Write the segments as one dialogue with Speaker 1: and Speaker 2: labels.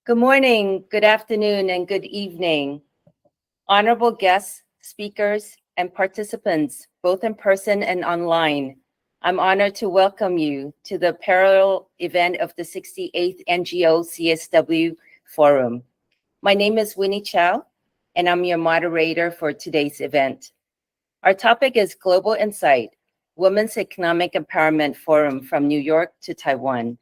Speaker 1: Good morning, good afternoon, and good evening. Honorable guests, speakers, and participants, both in person and online, I'm honored to welcome you to the parallel event of the 68th NGO CSW Forum. My name is Winnie Chow, and I'm your moderator for today's event. Our topic is Global Insight, Women's Economic Empowerment Forum from New York to Taiwan.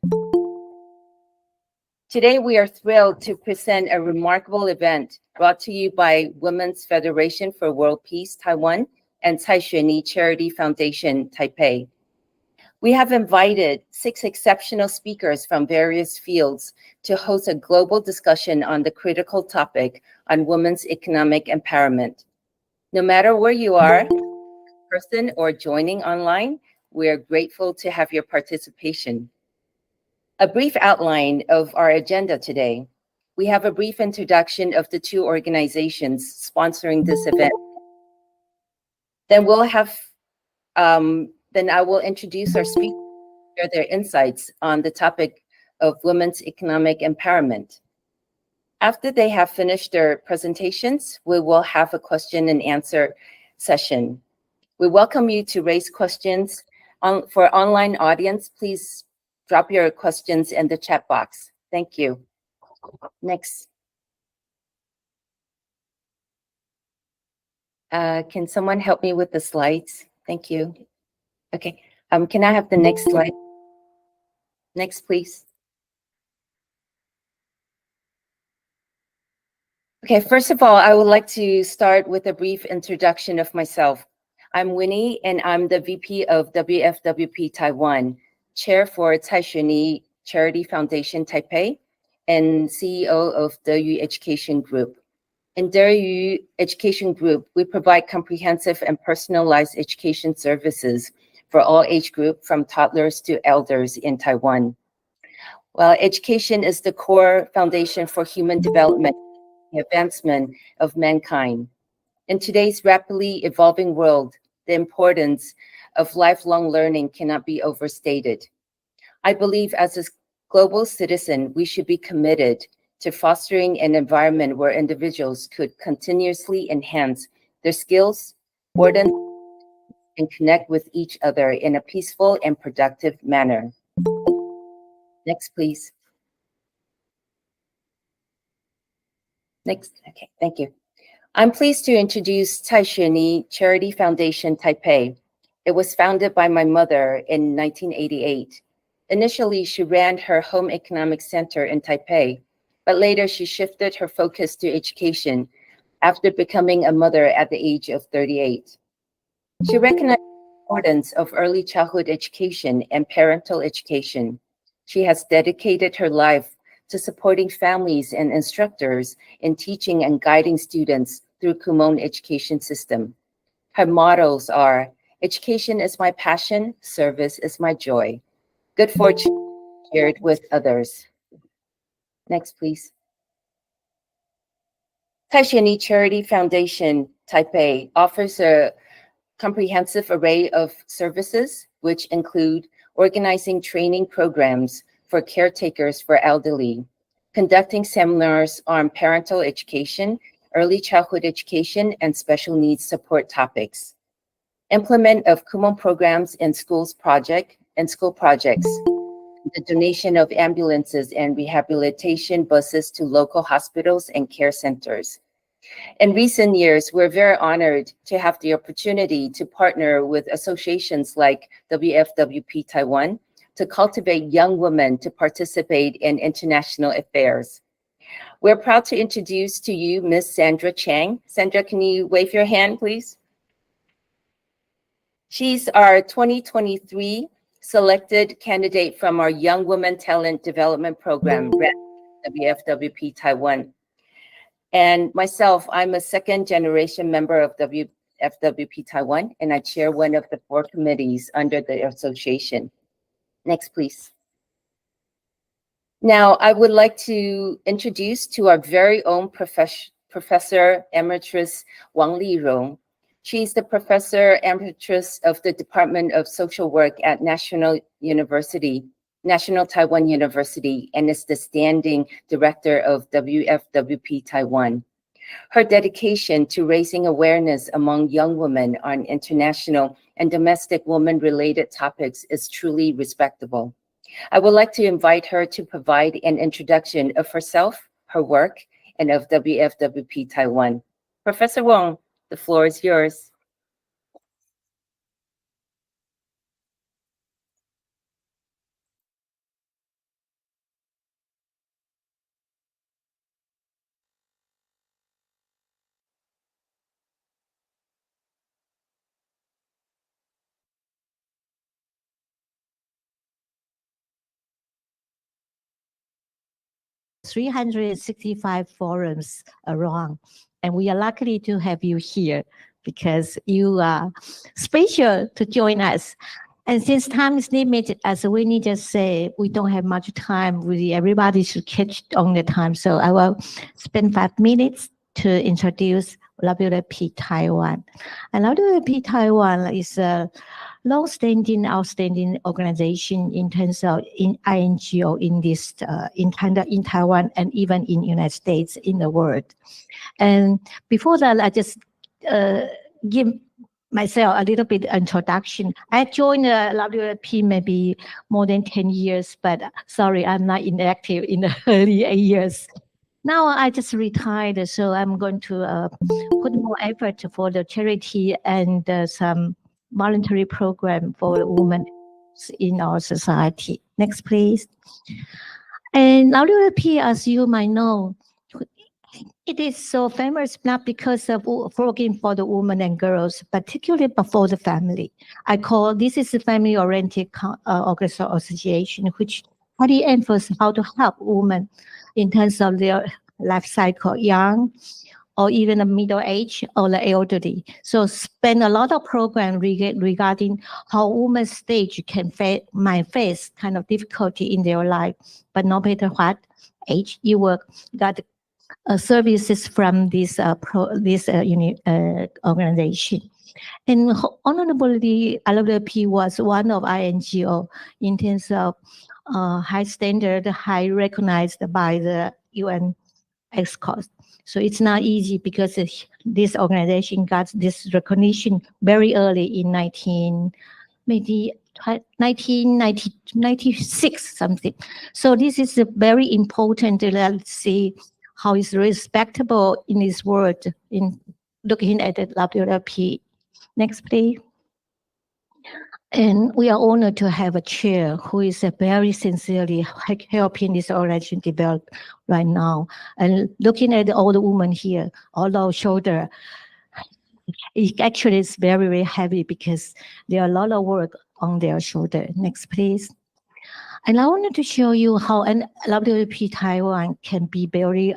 Speaker 1: Today, we are thrilled to present a remarkable event brought to you by Women's Federation for World Peace, Taiwan, and Tsai Hseuh-Ni Charity Foundation, Taipei. We have invited 6 exceptional speakers from various fields to host a global discussion on the critical topic on women's economic empowerment. No matter where you are, in person or joining online, we are grateful to have your participation. A brief outline of our agenda today. We have a brief introduction of the 2 organizations sponsoring this event. Then I will introduce our speakers and share their insights on the topic of women's economic empowerment. After they have finished their presentations, we will have a question and answer session. We welcome you to raise questions. For online audience, please drop your questions in the chat box. Thank you. Next. Can someone help me with the slides? Thank you. Okay. Can I have the next slide? Next, please. Okay, first of all, I would like to start with a brief introduction of myself. I'm Winnie, and I'm the VP of WFWP Taiwan, Chair for Tsai Hseuh-Ni Charity Foundation Taipei, and CEO of DeYu Education Group. In DeYu Education Group, we provide comprehensive and personalized education services for all age groups from toddlers to elders in Taiwan. While education is the core foundation for human development and advancement of mankind, in today's rapidly evolving world, the importance of lifelong learning cannot be overstated. I believe as a global citizen, we should be committed to fostering an environment where individuals could continuously enhance their skills, broaden, and connect with each other in a peaceful and productive manner. Next, please. Next, okay, thank you. I'm pleased to introduce Tsai Hseuh-Ni Charity Foundation Taipei. It was founded by my mother in 1988. Initially, she ran her home economic center in Taipei, but later she shifted her focus to education after becoming a mother at the age of 38. She recognized the importance of early childhood education and parental education. She has dedicated her life to supporting families and instructors in teaching and guiding students through Kumon education system. Her mottos are, education is my passion, service is my joy. Good fortune shared with others. Next, please. Tsai Hseuh-Ni Charity Foundation Taipei offers a comprehensive array of services, which include organizing training programs for caretakers for elderly, conducting seminars on parental education, early childhood education, and special needs support topics, implement of Kumon programs in school projects, the donation of ambulances and rehabilitation buses to local hospitals and care centers. In recent years, we're very honored to have the opportunity to partner with associations like WFWP Taiwan to cultivate young women to participate in international affairs. We're proud to introduce to you Ms. Sandra Chang. Sandra, can you wave your hand, please? She's our 2023 selected candidate from our Young Women Talent Development Program, WFWP Taiwan. And myself, I'm a 2nd-generation member of WFWP Taiwan, and I chair one of the 4 committees under the association. Next, please. Now, I would like to introduce to our very own Professor Emeritus Wang Lirong. She's the Professor Emeritus of the Department of Social Work at National University National Taiwan University, and is the standing director of WFWP Taiwan. Her dedication to raising awareness among young women on international and domestic women-related topics is truly respectable. I would like to invite her to provide an introduction of herself, her work, and of WFWP Taiwan. Professor Wong, the floor is yours.
Speaker 2: .365 forums around, and we are lucky to have you here because you are special to join us. And since time is limited, as Winnie just said, we don't have much time. Really, everybody should catch on the time. So I will spend 5 minutes to introduce WFP Taiwan. And WFP Taiwan is a long-standing, outstanding organization in terms of INGO in this in Taiwan and even in United States in the world. And before that, I just give myself a little bit introduction. I joined WFP maybe more than 10 years, but sorry, I'm not inactive in the early years. Now I just retired, so I'm going to put more effort for the charity and some voluntary program for the women in our society. Next, please. And WFP, as you might know, it is so famous not because of working for the women and girls, particularly for the family. I call this is a family-oriented association, which really emphasizes how to help women in terms of their life cycle, young, or even the middle age or the elderly. So spend a lot of program regarding how women's stage might face kind of difficulty in their life, but no matter what age you work, got services from this organization. And honorably, WFP was one of INGO in terms of high standard, high recognized by the UN ESCOS. So it's not easy because this organization got this recognition very early in 1996 something. So this is a very important. Let's see how it's respectable in this world in looking at the WFP. Next, please. And we are honored to have a chair who is very sincerely helping this organization develop right now. And looking at all the women here, all our shoulder, it actually is very, very heavy because there are a lot of work on their shoulder. Next, please. And I wanted to show you how WFP Taiwan can be very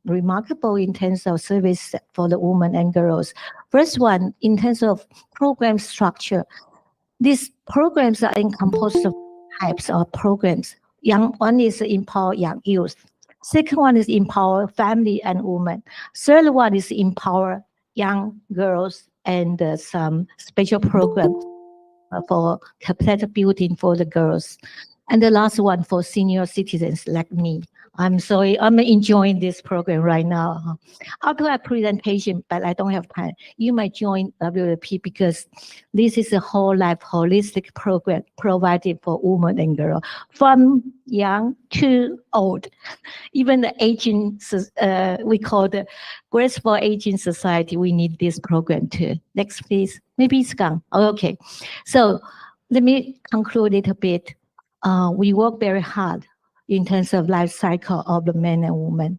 Speaker 2: remarkable in terms of service for the women and girls. First one, in terms of program structure, these programs are composed of types of programs. One is empower young youth. Second one is empower family and women. Third one is empower young girls and some special programs for capacity building for the girls. And the last one for senior citizens like me. I'm sorry, I'm enjoying this program right now. I'll do a presentation, but I don't have time. You might join WFP because this is a whole life holistic program provided for women and girls from young to old. Even the aging, we call the graceful aging society, we need this program too. Next, please. Maybe it's gone. Oh, okay. So let me conclude a little bit. We work very hard in terms of life cycle of the men and women.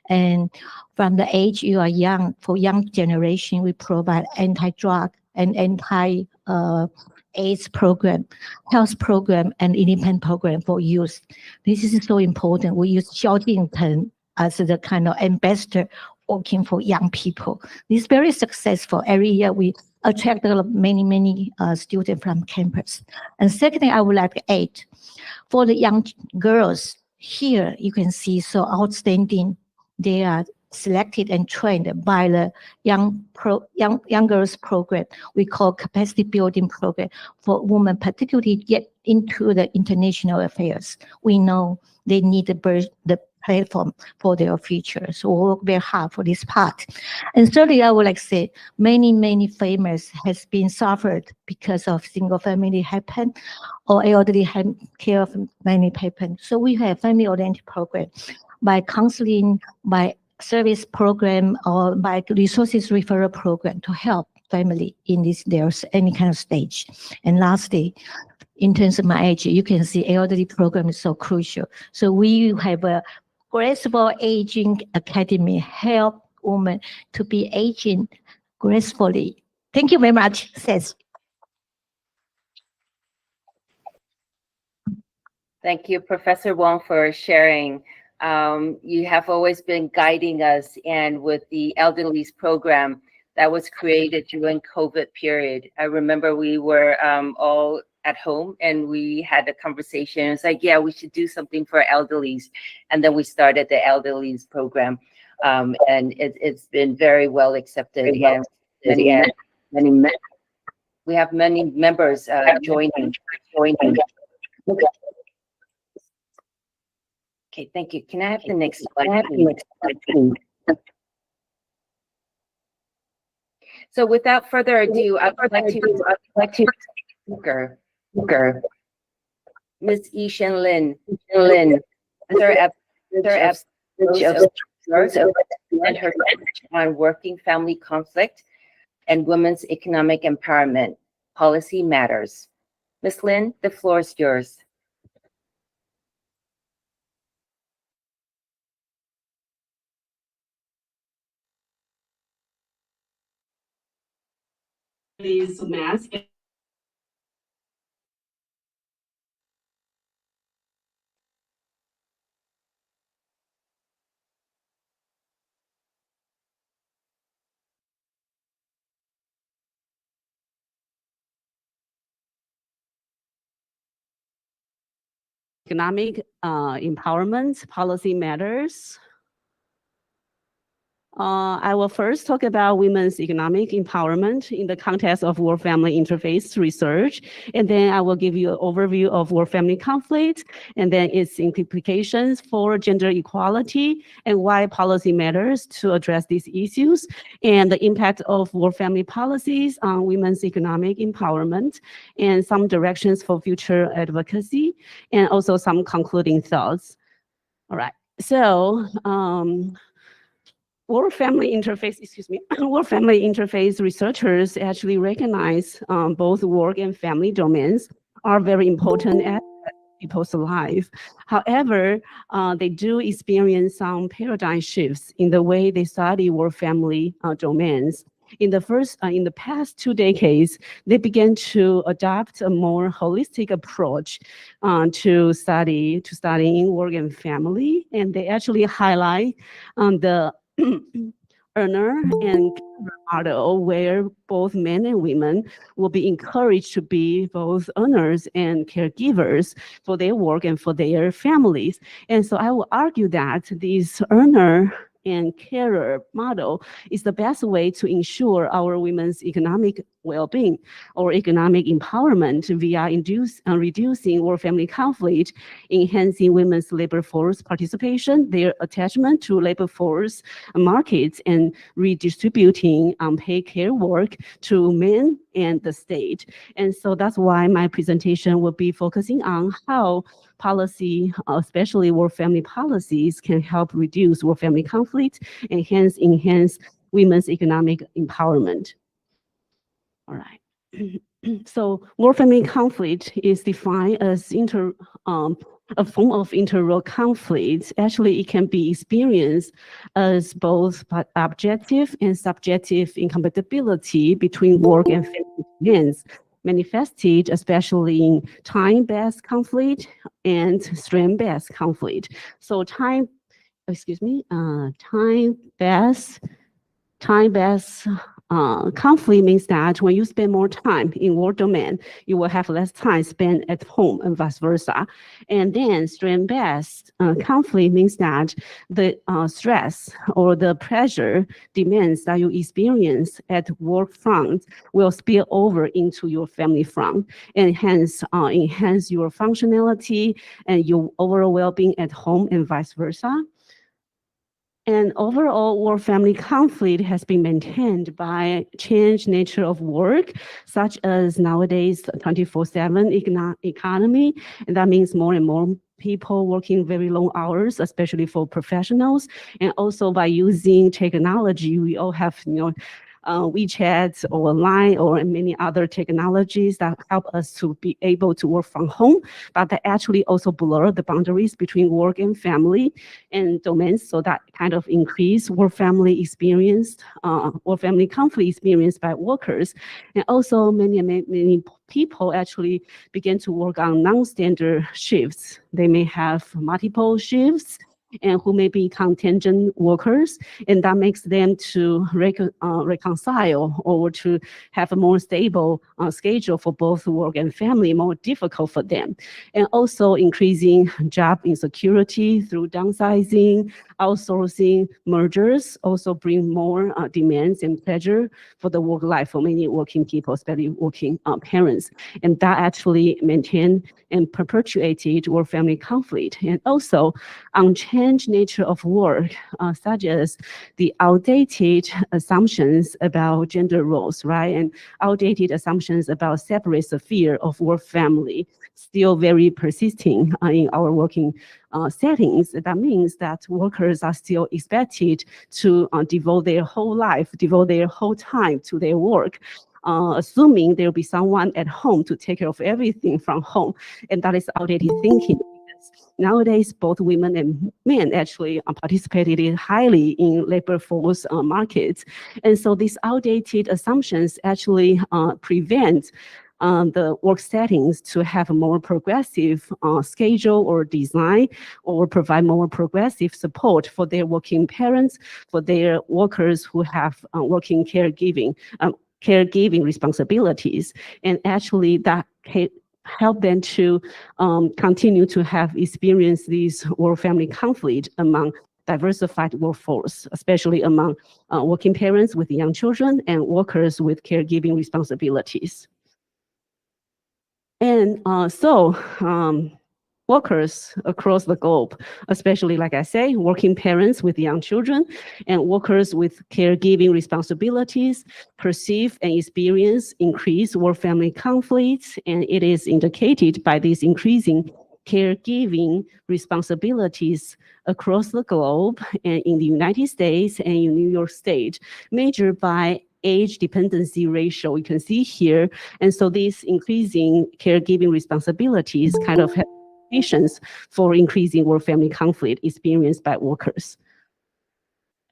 Speaker 2: And from the age you are young, for young generation, we provide anti-drug and anti-AIDS program, health program, and independent program for youth. This is so important. We use Xiaojingteng as the kind of ambassador working for young people. This is very successful. Every year we attract many students from campus. And secondly, I would like to add, for the young girls here, you can see so outstanding. They are selected and trained by the young girls program we call capacity building program for women, particularly get into the international affairs. We know they need the platform for their future. So we work very hard for this part. And thirdly, I would like to say many famous has been suffered because of single family happen or elderly care of many happen. So we have family-oriented program by counseling, by service program, or by resources referral program to help family in this there's any kind of stage. And lastly, in terms of my age, you can see elderly program is so crucial. So we have a graceful aging academy, help women to be aging gracefully. Thank you very much, Says.
Speaker 1: Thank you, Professor Wong, for sharing. You have always been guiding us, and with the Elderly's program that was created during COVID period. I remember we were all at home and we had a conversation. It's like, yeah, we should do something for elderlies. And then we started the Elderly's program. And it's been very well accepted. And we have many members joining. Okay, thank you. Can I have the next slide, please? So without further ado, I would like to speaker, Ms. Yi-Shen Lin, Sir and her on working family conflict and women's economic empowerment. Policy matters. Ms. Lin, the floor is yours.
Speaker 3: Please mask. Economic empowerment policy matters. I will first talk about women's economic empowerment in the context of work-family interface research, and then I will give you an overview of work-family conflict, and then its implications for gender equality, and why policy matters to address these issues, and the impact of work-family policies on women's economic empowerment, and some directions for future advocacy, and also some concluding thoughts. All right, so work-family interface researchers actually recognize both work and family domains are very important at people's life. However, they do experience some paradigm shifts in the way they study work-family domains. In the past 2 decades, they began to adopt a more holistic approach to studying work and family, and they actually highlight the earner and caregiver model, where both men and women will be encouraged to be both earners and caregivers for their work and for their families. And so I will argue that this earner and carer model is the best way to ensure our women's economic well-being or economic empowerment via reducing work-family conflict, enhancing women's labor force participation, their attachment to labor force markets, and redistributing unpaid care work to men and the state. And so that's why my presentation will be focusing on how policy, especially work-family policies, can help reduce work-family conflict and hence enhance women's economic empowerment. All right. So work-family conflict is defined as a form of inter-role conflict. Actually, it can be experienced as both objective and subjective incompatibility between work and family demands, manifested especially in time-based conflict and strength-based conflict. So time-based conflict means that when you spend more time in work domain, you will have less time spent at home and vice versa. And then stress-based conflict means that the stress or the pressure demands that you experience at work front will spill over into your family front, and hence enhance your functionality and your overall well-being at home and vice versa. And overall, work-family conflict has been maintained by changed nature of work, such as nowadays 24/7 economy, and that means more and more people working very long hours, especially for professionals, and also by using technology. We all have, WeChat or Line or many other technologies that help us to be able to work from home, but that actually also blur the boundaries between work and family and domains, so that kind of increase work-family experience, work-family conflict experienced by workers. And also many people actually begin to work on non-standard shifts. They may have multiple shifts, and who may be contingent workers, and that makes them to reconcile or to have a more stable schedule for both work and family more difficult for them. And also increasing job insecurity through downsizing, outsourcing, mergers also bring more demands and pressure for the work life for many working people, especially working parents. And that actually maintained and perpetuated work-family conflict. And also unchanged nature of work, such as the outdated assumptions about gender roles, right? And outdated assumptions about separate sphere of work-family still very persisting in our working settings. That means that workers are still expected to devote their whole life, devote their whole time to their work, assuming there will be someone at home to take care of everything from home. And that is outdated thinking. Nowadays, both women and men actually participated highly in labor force markets. And so these outdated assumptions actually prevent the work settings to have a more progressive schedule or design, or provide more progressive support for their working parents, for their workers who have working caregiving responsibilities. And actually that help them to continue to have experienced these work-family conflict among diversified workforce, especially among working parents with young children and workers with caregiving responsibilities. And workers across the globe, especially, like I say, working parents with young children and workers with caregiving responsibilities, perceive and experience increased work-family conflicts, and it is indicated by these increasing caregiving responsibilities across the globe and in the United States and in New York State, measured by age dependency ratio, you can see here. And so these increasing caregiving responsibilities kind of have implications for increasing work-family conflict experienced by workers.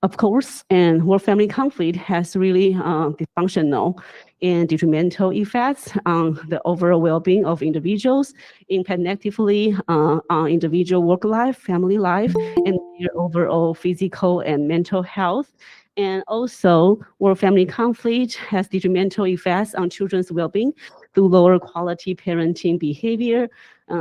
Speaker 3: Of course, and work-family conflict has really dysfunctional and detrimental effects on the overall well-being of individuals, impact negatively on individual work life, family life, and their overall physical and mental health. And also, work-family conflict has detrimental effects on children's well-being through lower quality parenting behavior,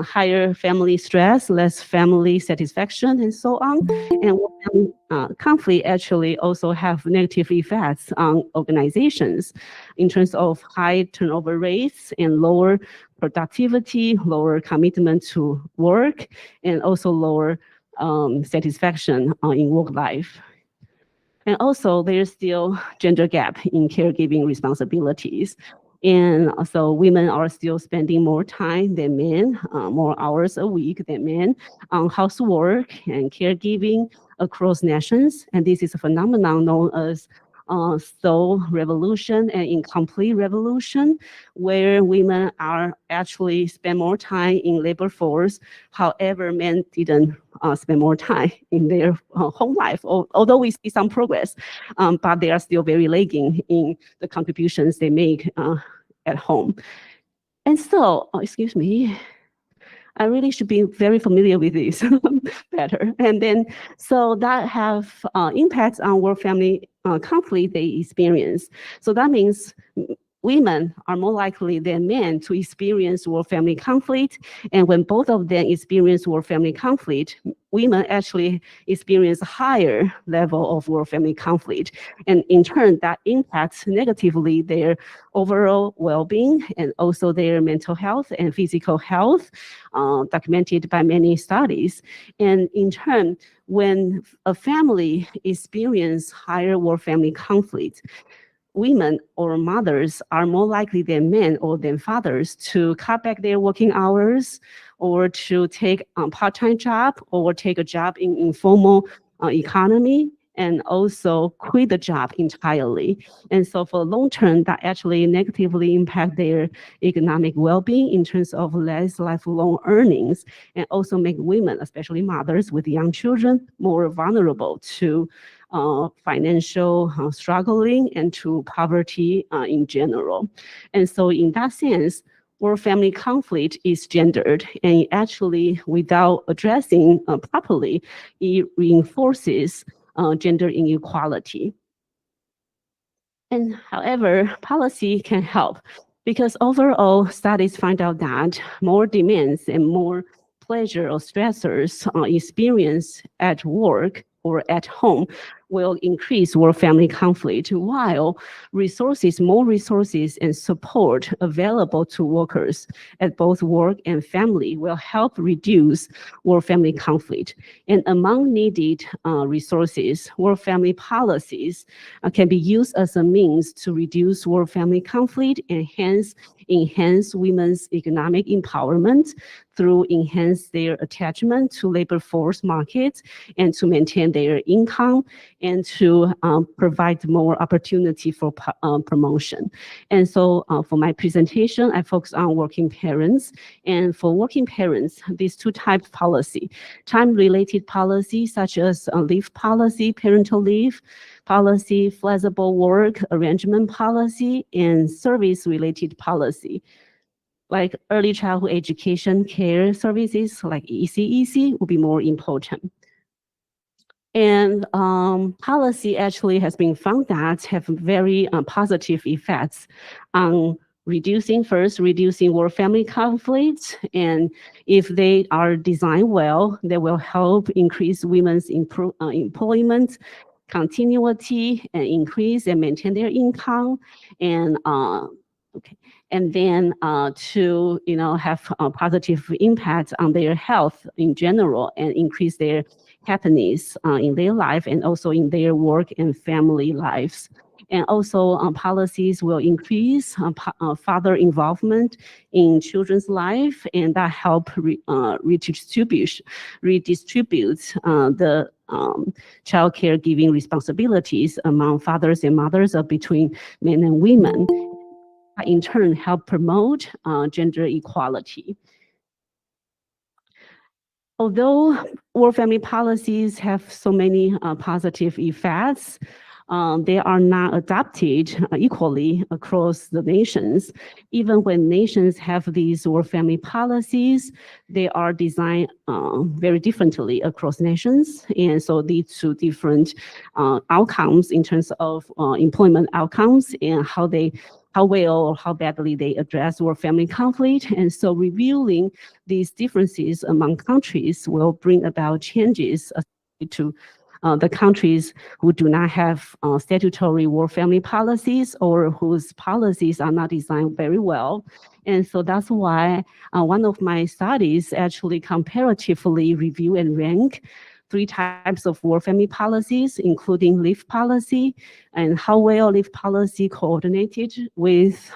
Speaker 3: higher family stress, less family satisfaction, and so on. And work-family conflict actually also have negative effects on organizations in terms of high turnover rates and lower productivity, lower commitment to work, and also lower satisfaction in work life. And also, there's still gender gap in caregiving responsibilities. And so women are still spending more time than men, more hours a week than men on housework and caregiving across nations. And this is a phenomenon known as slow revolution and incomplete revolution, where women are actually spend more time in labor force. However, men didn't spend more time in their home life, although we see some progress, but they are still very lagging in the contributions they make at home. And so, excuse me. I really should be very familiar with this better. And then, so that have impacts on work-family conflict they experience. So that means women are more likely than men to experience work-family conflict. And when both of them experience work-family conflict, women actually experience a higher level of work-family conflict. And in turn, that impacts negatively their overall well-being and also their mental health and physical health, documented by many studies. And in turn, when a family experiences higher work-family conflict, women or mothers are more likely than men or than fathers to cut back their working hours or to take a part-time job or take a job in informal economy and also quit the job entirely. And so for long term, that actually negatively impact their economic well-being in terms of less lifelong earnings and also make women, especially mothers with young children, more vulnerable to financial struggling and to poverty in general. And so in that sense, work-family conflict is gendered, and actually, without addressing properly, it reinforces gender inequality. And however, policy can help because overall studies find out that more demands and more pleasure or stressors experienced at work or at home will increase work-family conflict, while more resources and support available to workers at both work and family will help reduce work-family conflict. And among needed resources, work-family policies can be used as a means to reduce work-family conflict and hence enhance women's economic empowerment through enhance their attachment to labor force markets and to maintain their income and to provide more opportunity for promotion. And so for my presentation, I focus on working parents. And for working parents, these two types of policy, time-related policy such as leave policy, parental leave policy, flexible work arrangement policy, and service-related policy, like early childhood education care services like ECEC will be more important. And policy actually has been found that have very positive effects on reducing work-family conflicts. And if they are designed well, they will help increase women's employment continuity and increase and maintain their income. And and then to have a positive impact on their health in general and increase their happiness in their life and also in their work and family lives. And also policies will increase father involvement in children's life, and that help redistribute the child caregiving responsibilities among fathers and mothers or between men and women. In turn, help promote gender equality. Although work-family policies have so many positive effects, they are not adopted equally across the nations. Even when nations have these work-family policies, they are designed very differently across nations, and so lead to different outcomes in terms of employment outcomes and how well or how badly they address work-family conflict. And so reviewing these differences among countries will bring about changes to the countries who do not have statutory work-family policies or whose policies are not designed very well. And so that's why one of my studies actually comparatively review and rank 3 types of work-family policies, including leave policy and how well leave policy coordinated with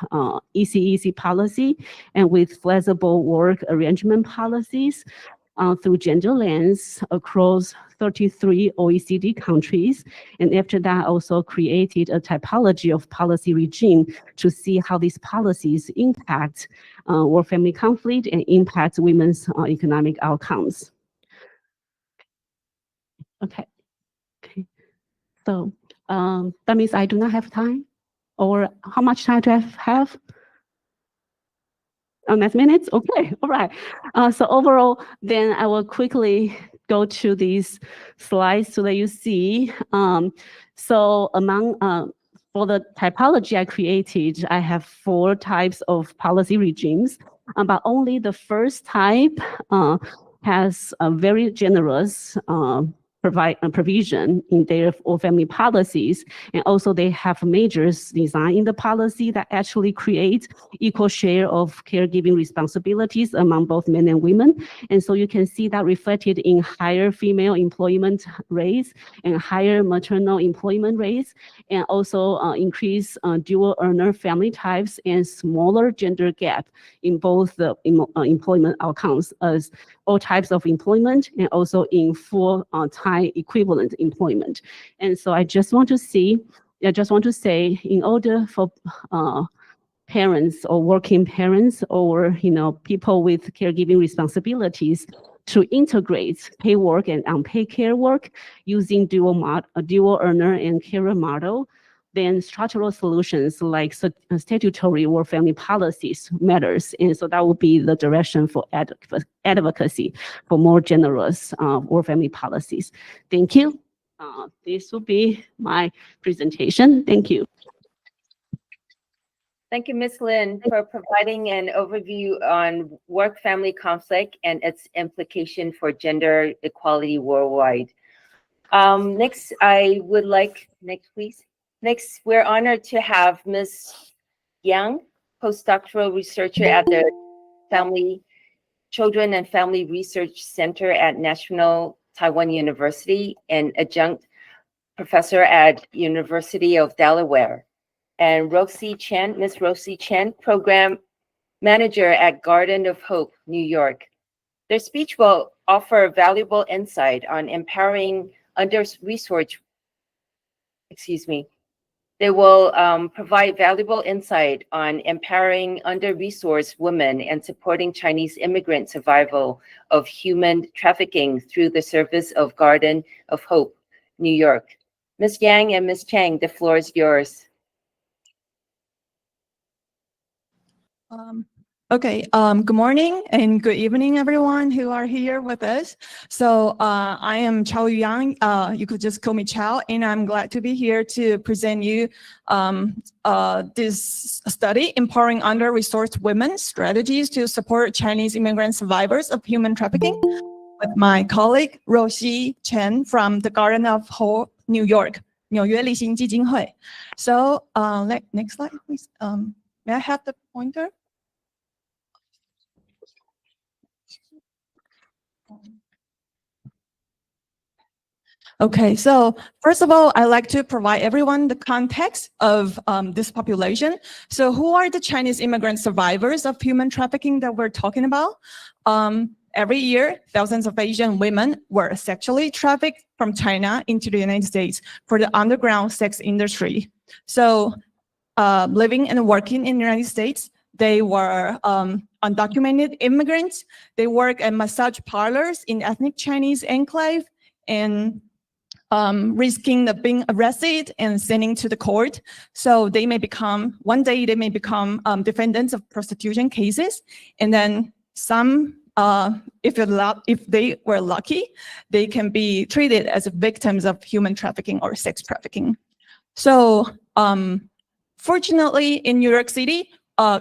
Speaker 3: ECEC policy and with flexible work arrangement policies through gender lens across 33 OECD countries. And after that, also created a typology of policy regime to see how these policies impact work-family conflict and impact women's economic outcomes. Okay. So that means I do not have time, or how much time do I have? less minutes? Okay, all right. So overall, then I will quickly go to these slides so that you see. So among for the typology I created, I have 4 types of policy regimes, but only the first type has a very generous provision in their family policies, and also they have measures designed in the policy that actually create equal share of caregiving responsibilities among both men and women. And so you can see that reflected in higher female employment rates and higher maternal employment rates, and also increased dual earner family types and smaller gender gap in both the employment outcomes as all types of employment and also in full-time equivalent employment. And so I just want to say, in order for parents or working parents or people with caregiving responsibilities to integrate paid work and unpaid care work using dual earner and carer model, then structural solutions like statutory or family policies matters. And so that will be the direction for advocacy for more generous or family policies. Thank you. This will be my presentation. Thank you.
Speaker 1: Thank you, Ms. Lin, for providing an overview on work-family conflict and its implication for gender equality worldwide. Next, please. Next, we're honored to have Ms. Yang, postdoctoral researcher at the Children and Family Research Center at National Taiwan University and adjunct professor at University of Delaware. And Ms. Rosie Chen, program manager at Garden of Hope, New York. Their speech will offer valuable insight on empowering under-resourced, They will provide valuable insight on empowering under-resourced women and supporting Chinese immigrant survival of human trafficking through the service of Garden of Hope, New York. Ms. Yang and Ms. Chang, the floor is yours.
Speaker 4: Good morning and good evening, everyone who are here with us. So I am Chao Yang. You could just call me Chao, and I'm glad to be here to present you this study, Empowering Under-Resourced Women, Strategies to Support Chinese Immigrant Survivors of Human Trafficking, with my colleague Rosie Chen from the Garden of Hope, New York, 纽约立新基金会. So next slide, please. May I have the pointer? Okay, so first of all, I'd like to provide everyone the context of this population. So who are the Chinese immigrant survivors of human trafficking that we're talking about? Every year, thousands of Asian women were sexually trafficked from China into the United States for the underground sex industry. So living and working in the United States, they were undocumented immigrants. They work at massage parlors in ethnic Chinese enclave and risking of being arrested and sending to the court. So they may become, one day they may become defendants of prostitution cases. And then some, if they were lucky, they can be treated as victims of human trafficking or sex trafficking. So fortunately in New York City,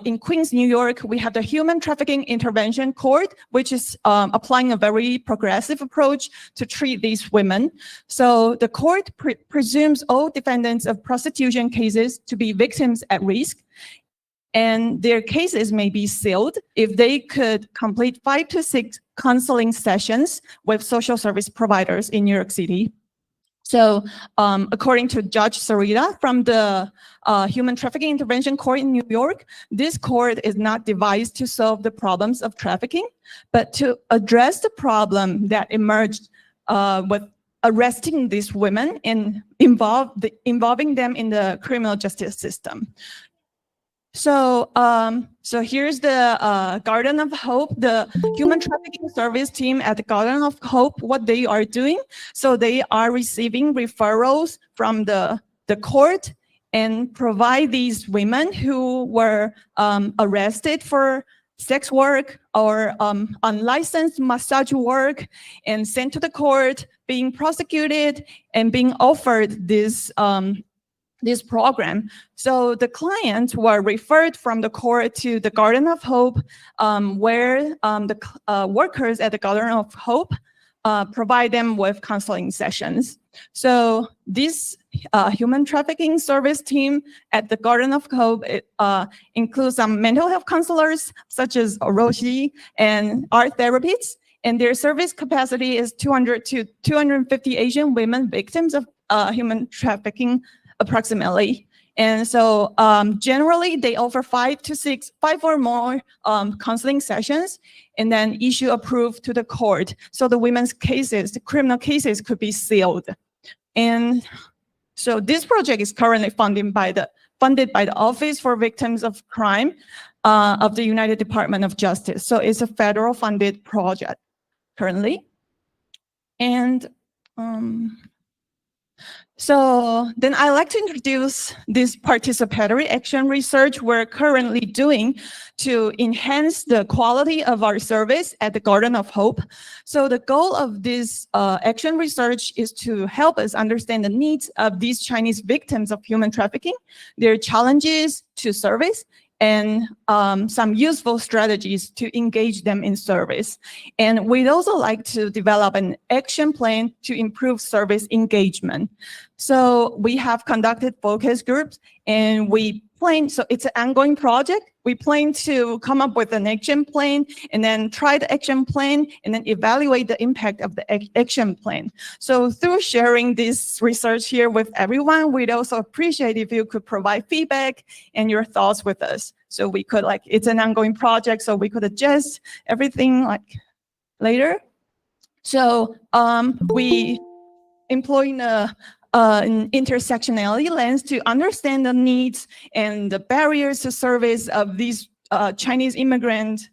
Speaker 4: in Queens, New York, we have the Human Trafficking Intervention Court, which is applying a very progressive approach to treat these women. So the court presumes all defendants of prostitution cases to be victims at risk, and their cases may be sealed if they could complete 5 to 6 counseling sessions with social service providers in New York City. So according to Judge Sarita from the Human Trafficking Intervention Court in New York, this court is not devised to solve the problems of trafficking, but to address the problem that emerged with arresting these women and involving them in the criminal justice system. So, so here's the Garden of Hope, the human trafficking service team at the Garden of Hope, what they are doing. So they are receiving referrals from the court and provide these women who were arrested for sex work or unlicensed massage work and sent to the court, being prosecuted and being offered this program. So the clients were referred from the court to the Garden of Hope, where the workers at the Garden of Hope provide them with counseling sessions. So this human trafficking service team at the Garden of Hope includes some mental health counselors such as Oroshi and art therapists, and their service capacity is 200 to 250 Asian women victims of human trafficking approximately. And so generally they offer 5 or more counseling sessions and then issue a proof to the court. So the women's cases, the criminal cases could be sealed. And so this project is currently funded by the Office for Victims of Crime of the United Department of Justice. So it's a federal funded project currently. And so then I'd like to introduce this participatory action research we're currently doing to enhance the quality of our service at the Garden of Hope. So the goal of this action research is to help us understand the needs of these Chinese victims of human trafficking, their challenges to service, and some useful strategies to engage them in service. And we'd also like to develop an action plan to improve service engagement. So we have conducted focus groups and so it's an ongoing project. We plan to come up with an action plan and then try the action plan and then evaluate the impact of the action plan. So through sharing this research here with everyone, we'd also appreciate if you could provide feedback and your thoughts with us. So we could it's an ongoing project, so we could adjust everything later. So we employing an intersectionality lens to understand the needs and the barriers to service of these Chinese immigrant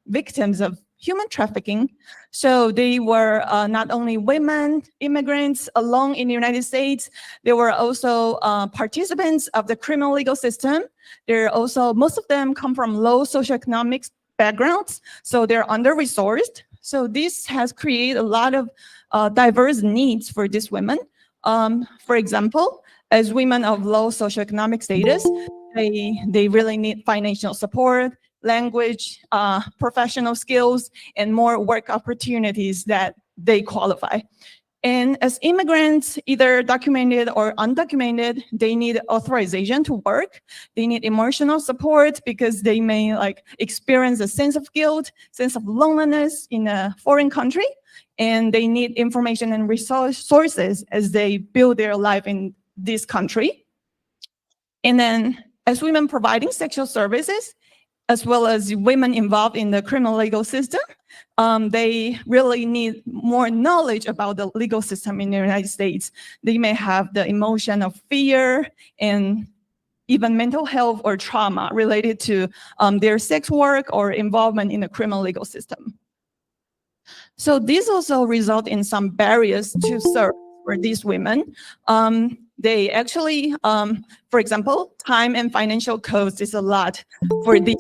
Speaker 4: victims of human trafficking. So they were not only women immigrants alone in the United States, they were also participants of the criminal legal system. They're also, most of them come from low socioeconomic backgrounds, so they're under-resourced. So this has created a lot of diverse needs for these women. For example, as women of low socioeconomic status, they really need financial support, language, professional skills, and more work opportunities that they qualify. And as immigrants, either documented or undocumented, they need authorization to work. They need emotional support because they may experience a sense of guilt, sense of loneliness in a foreign country. And they need information and resources as they build their life in this country. And then as women providing sexual services, as well as women involved in the criminal legal system, they really need more knowledge about the legal system in the United States. They may have the emotion of fear and even mental health or trauma related to their sex work or involvement in the criminal legal system. So this also result in some barriers to serve for these women. They actually, for example, time and financial cost is a lot for these.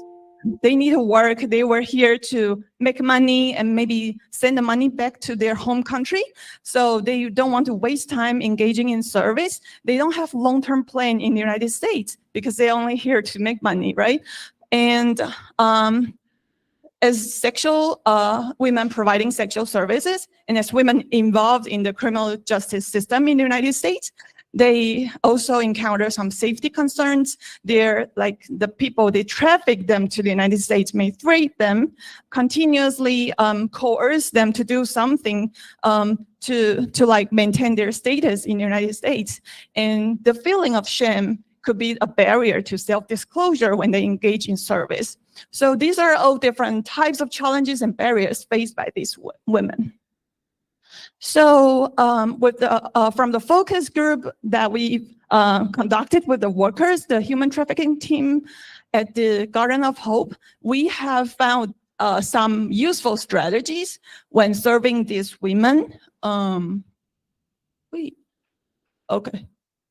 Speaker 4: They need to work. They were here to make money and maybe send the money back to their home country. So they don't want to waste time engaging in service. They don't have long-term plan in the United States because they're only here to make money, right? And as sexual women providing sexual services and as women involved in the criminal justice system in the United States, they also encounter some safety concerns. They're the people, they traffic them to the United States may threat them, continuously coerce them to do something to maintain their status in the United States. And the feeling of shame could be a barrier to self-disclosure when they engage in service. So these are all different types of challenges and barriers faced by these women. So with from the focus group that we conducted with the workers, the human trafficking team at the Garden of Hope, we have found some useful strategies when serving these women.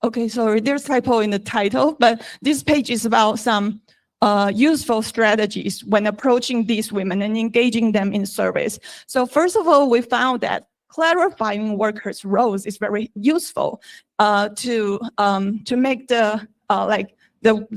Speaker 4: Okay, sorry, there's typo in the title, but this page is about some useful strategies when approaching these women and engaging them in service. So first of all, we found that clarifying workers' roles is very useful to make the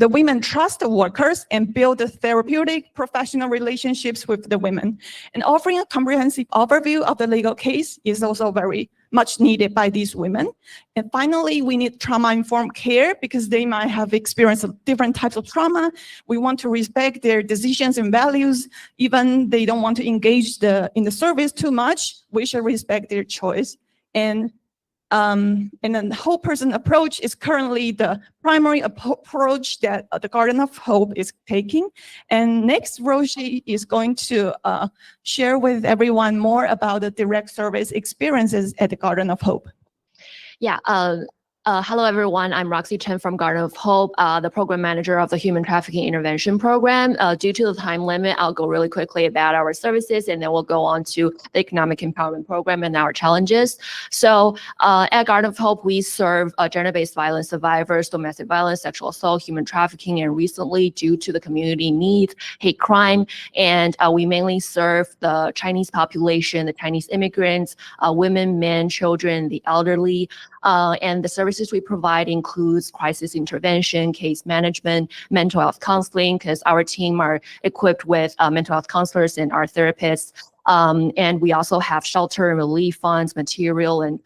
Speaker 4: women trust the workers and build the therapeutic professional relationships with the women. And offering a comprehensive overview of the legal case is also very much needed by these women. And finally, we need trauma-informed care because they might have experienced different types of trauma. We want to respect their decisions and values. Even they don't want to engage in the service too much, we should respect their choice. And then the whole person approach is currently the primary approach that the Garden of Hope is taking. And next, Roshi is going to share with everyone more about the direct service experiences at the Garden of Hope.
Speaker 5: Yeah. Hello, everyone. I'm Roxy Chen from Garden of Hope, the program manager of the Human Trafficking Intervention Program. Due to the time limit, I'll go really quickly about our services, and then we'll go on to the Economic Empowerment Program and our challenges. So at Garden of Hope, we serve gender-based violence survivors, domestic violence, sexual assault, human trafficking, and recently, due to the community needs, hate crime. And we mainly serve the Chinese population, the Chinese immigrants, women, men, children, the elderly. And the services we provide includes crisis intervention, case management, mental health counseling, because our team are equipped with mental health counselors and our therapists. And we also have shelter and relief funds, material and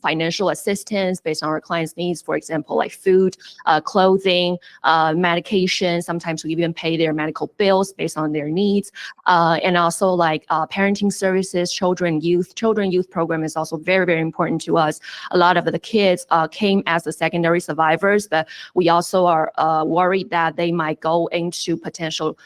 Speaker 5: financial assistance based on our clients' needs. For example, like food, clothing, medication. Sometimes we even pay their medical bills based on their needs. And also like parenting services, children youth program is also very, very important to us. A lot of the kids came as the secondary survivors, but we also are worried that they might go into potential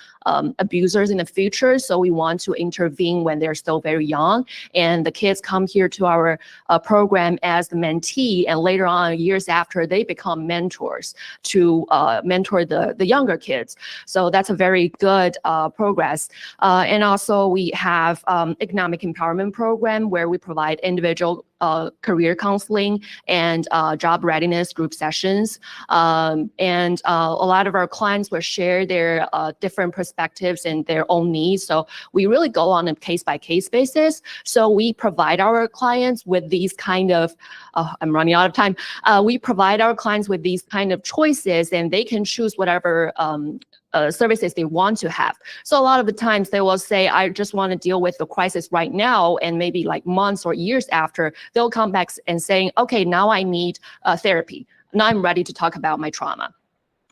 Speaker 5: abusers in the future. So we want to intervene when they're still very young. And the kids come here to our program as the mentee, and later on, years after, they become mentors to mentor the younger kids. So that's a very good progress. And also we have economic empowerment program where we provide individual career counseling and job readiness group sessions. And a lot of our clients will share their different perspectives and their own needs. So we really go on a case-by-case basis. So we provide our clients with these kind of, I'm running out of time. We provide our clients with these kind of choices, and they can choose whatever services they want to have. So a lot of the times they will say, I just want to deal with the crisis right now, and maybe like months or years after, they'll come back and saying, okay, now I need therapy. Now I'm ready to talk about my trauma.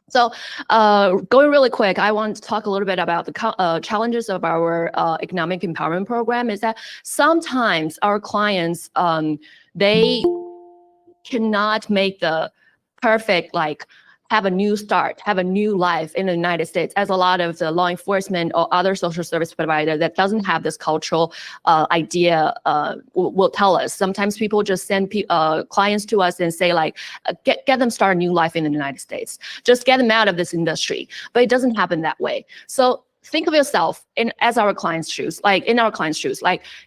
Speaker 5: So going really quick, I want to talk a little bit about the challenges of our economic empowerment program. Is that sometimes our clients, they cannot make the perfect, like, have a new start, have a new life in the United States, as a lot of the law enforcement or other social service provider that doesn't have this cultural idea will tell us. Sometimes people just send clients to us and say, like, get them start a new life in the United States. Just get them out of this industry. But it doesn't happen that way. So think of yourself in our clients' shoes, like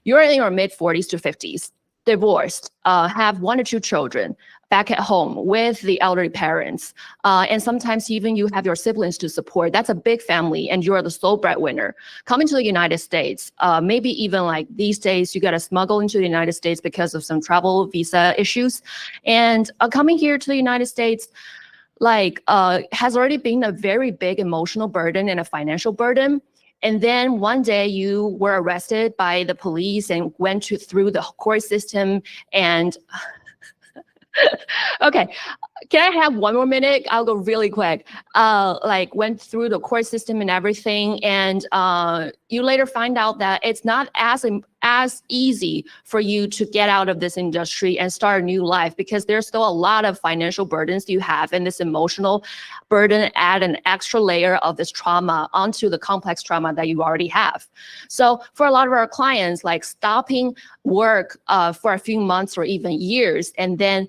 Speaker 5: you're in your mid 40s to 50s, divorced, have 1 or 2 children, back at home with the elderly parents. And sometimes even you have your siblings to support. That's a big family, and you're the sole breadwinner. Coming to the United States, maybe even like these days, you got to smuggle into the United States because of some travel visa issues. And coming here to the United States, like, has already been a very big emotional burden and a financial burden. And then one day you were arrested by the police and went through the court system and okay, can I have 1 more minute? I'll go really quick. Like, went through the court system and everything, and you later find out that it's not as easy for you to get out of this industry and start a new life, because there's still a lot of financial burdens you have, and this emotional burden add an extra layer of this trauma onto the complex trauma that you already have. So for a lot of our clients, like stopping work for a few months or even years, and then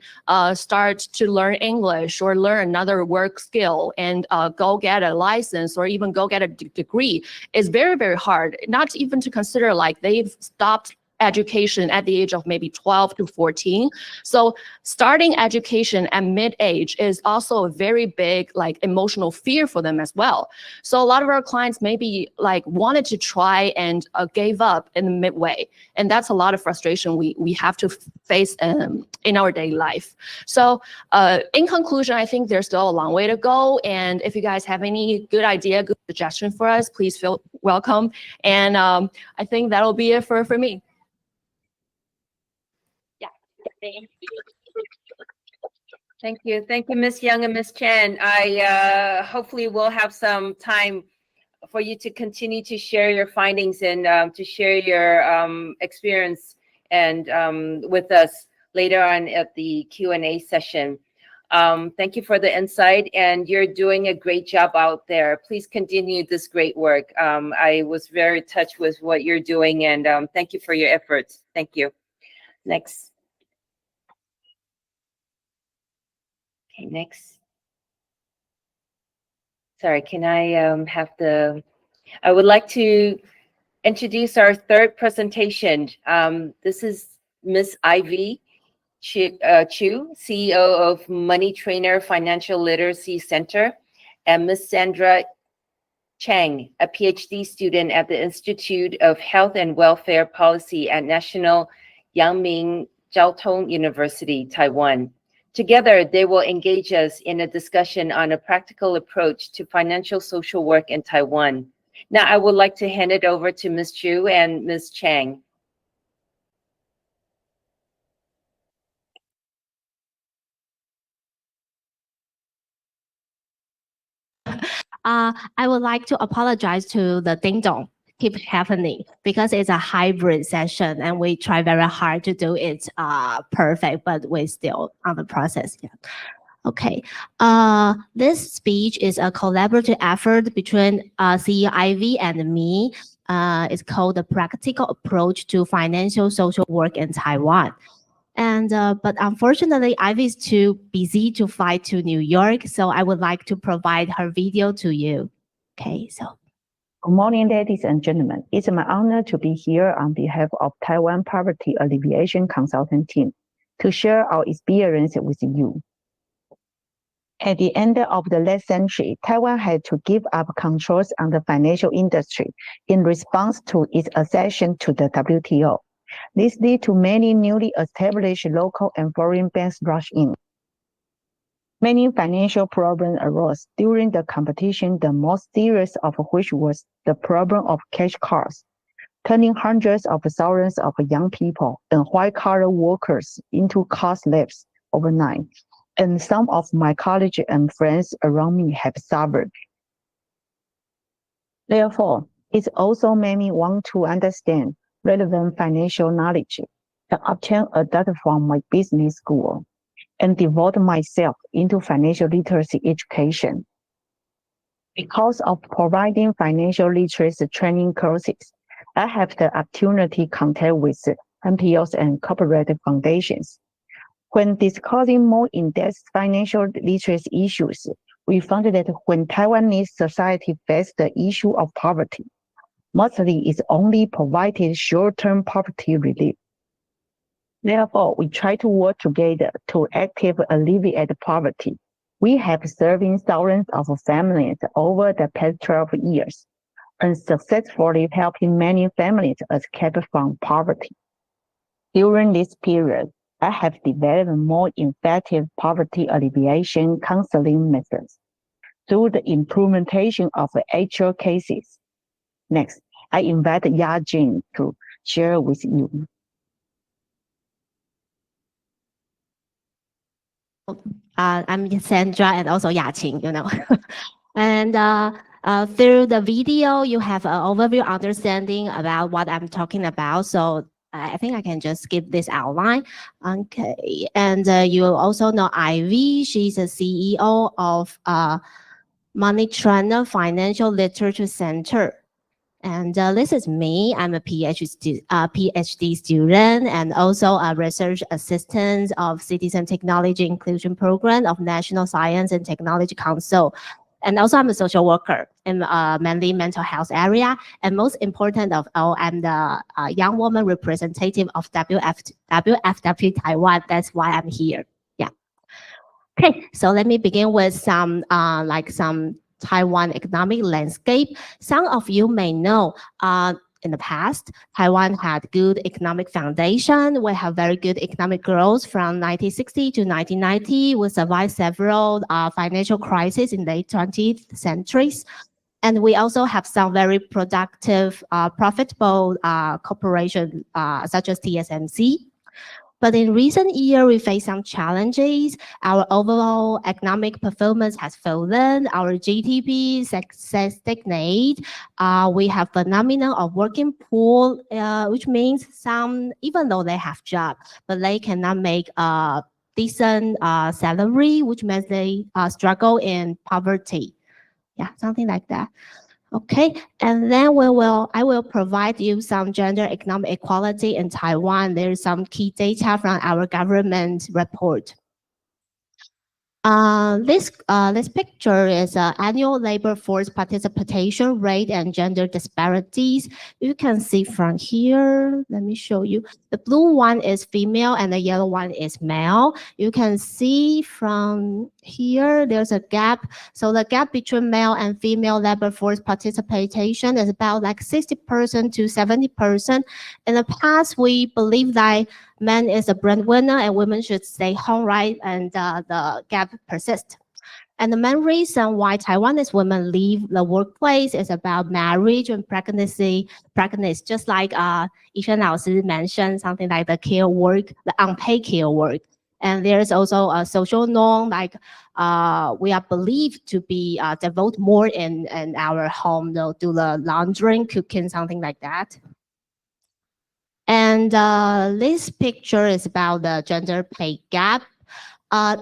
Speaker 5: start to learn English or learn another work skill and go get a license or even go get a degree is very, very hard. Not even to consider like they've stopped education at the age of maybe 12 to 14. So starting education at mid-age is also a very big like emotional fear for them as well. So a lot of our clients maybe like wanted to try and gave up in the midway. And that's a lot of frustration we have to face in our daily life. So in conclusion, I think there's still a long way to go. And if you guys have any good idea, good suggestion for us, please feel welcome. And I think that'll be it for me. Yeah.
Speaker 1: Thank you. Thank you, Ms. Young and Ms. Chen. I hopefully will have some time for you to continue to share your findings and to share your experience and with us later on at the Q&A session. Thank you for the insight, and you're doing a great job out there. Please continue this great work. I was very touched with what you're doing, and thank you for your efforts. Thank you. Next. Okay, next. Sorry, can I I would like to introduce our third presentation. This is Ms. Ivy Chu, CEO of Money Trainer Financial Literacy Center, and Ms. Sandra Chang, a PhD student at the Institute of Health and Welfare Policy at National Yangming Jiaotong University, Taiwan. Together, they will engage us in a discussion on a practical approach to financial social work in Taiwan. Now, I would like to hand it over to Ms. Chu and Ms. Chang.
Speaker 2: I would like to apologize to the ding dong keep happening because it's a hybrid session and we try very hard to do it perfect, but we're still on the process. Yeah. Okay. This speech is a collaborative effort between CEO Ivy and me. It's called the Practical Approach to Financial Social Work in Taiwan. And but unfortunately, Ivy is too busy to fly to New York, so I would like to provide her video to you. Okay, so.
Speaker 6: Good morning, ladies and gentlemen. It's my honor to be here on behalf of Taiwan Poverty Alleviation Consultant Team to share our experience with you. At the end of the last century, Taiwan had to give up controls on the financial industry in response to its accession to the WTO. This led to many newly established local and foreign banks rush in. Many financial problems arose during the competition, the most serious of which was the problem of cash cows, turning hundreds of thousands of young people and white-collar workers into car slaves overnight. And some of my colleagues and friends around me have suffered. Therefore, it also made me want to understand relevant financial knowledge and obtain a data from my business school and devote myself into financial literacy education. Because of providing financial literacy training courses, I have the opportunity to contact with NPOs and corporate foundations. When discussing more in-depth financial literacy issues, we found that when Taiwanese society faces the issue of poverty, mostly it's only provided short-term poverty relief. Therefore, we try to work together to actively alleviate poverty. We have served thousands of families over the past 12 years and successfully helping many families escape from poverty. During this period, I have developed more effective poverty alleviation counseling methods through the implementation of actual cases. Next, I invite Ya Jing to share with you.
Speaker 2: I'm Sandra and also Yaqing, you know. And through the video, you have an overview understanding about what I'm talking about. So I think I can just skip this outline. Okay, and you also know Ivy. She's a CEO of Money Trainer Financial Literature Center. And this is me. I'm a PhD student and also a research assistant of Citizen Technology Inclusion Program of National Science and Technology Council.
Speaker 7: And also I'm a social worker in mainly mental health area. And most important of all, I'm the young woman representative of WFWP Taiwan. That's why I'm here. Yeah. Okay, so let me begin with some Taiwan economic landscape. Some of you may know in the past, Taiwan had good economic foundation. We have very good economic growth from 1960 to 1990. We survived several financial crises in the late 20th centuries. And we also have some very productive, profitable corporations such as TSMC. But in recent years, we face some challenges. Our overall economic performance has fallen. Our GDP stagnate. We have phenomenon of working poor, which means some, even though they have job, but they cannot make a decent salary, which means they struggle in poverty. Yeah, something like that. Okay, and then I will provide you some gender economic equality in Taiwan. There's some key data from our government report. This picture is annual labor force participation rate and gender disparities. You can see from here, let me show you. The blue one is female and the yellow one is male. You can see from here, there's a gap. So the gap between male and female labor force participation is about like 60% to 70%. In the past, we believe that men is a breadwinner and women should stay home, right? And the gap persists. And the main reason why Taiwanese women leave the workplace is about marriage and pregnancy, just like Yishen Laoshi mentioned, something like the care work, the unpaid care work. And there's also a social norm, like we are believed to be devote more in our home, do the laundering, cooking, something like that. And this picture is about the gender pay gap.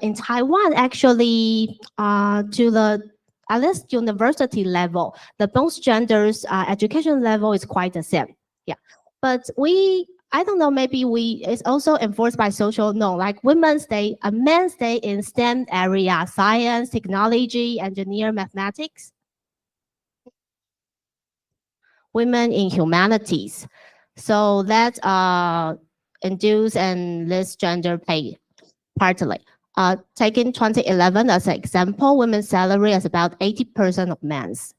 Speaker 7: In Taiwan, actually, to the at least university level, the both genders education level is quite the same. Yeah, but I don't know, maybe it's also enforced by social norm, like men stay in STEM area, science, technology, engineer, mathematics. Women in humanities. So that induce and less gender pay partly. Taking 2011 as an example, women's salary is about 80% of men's.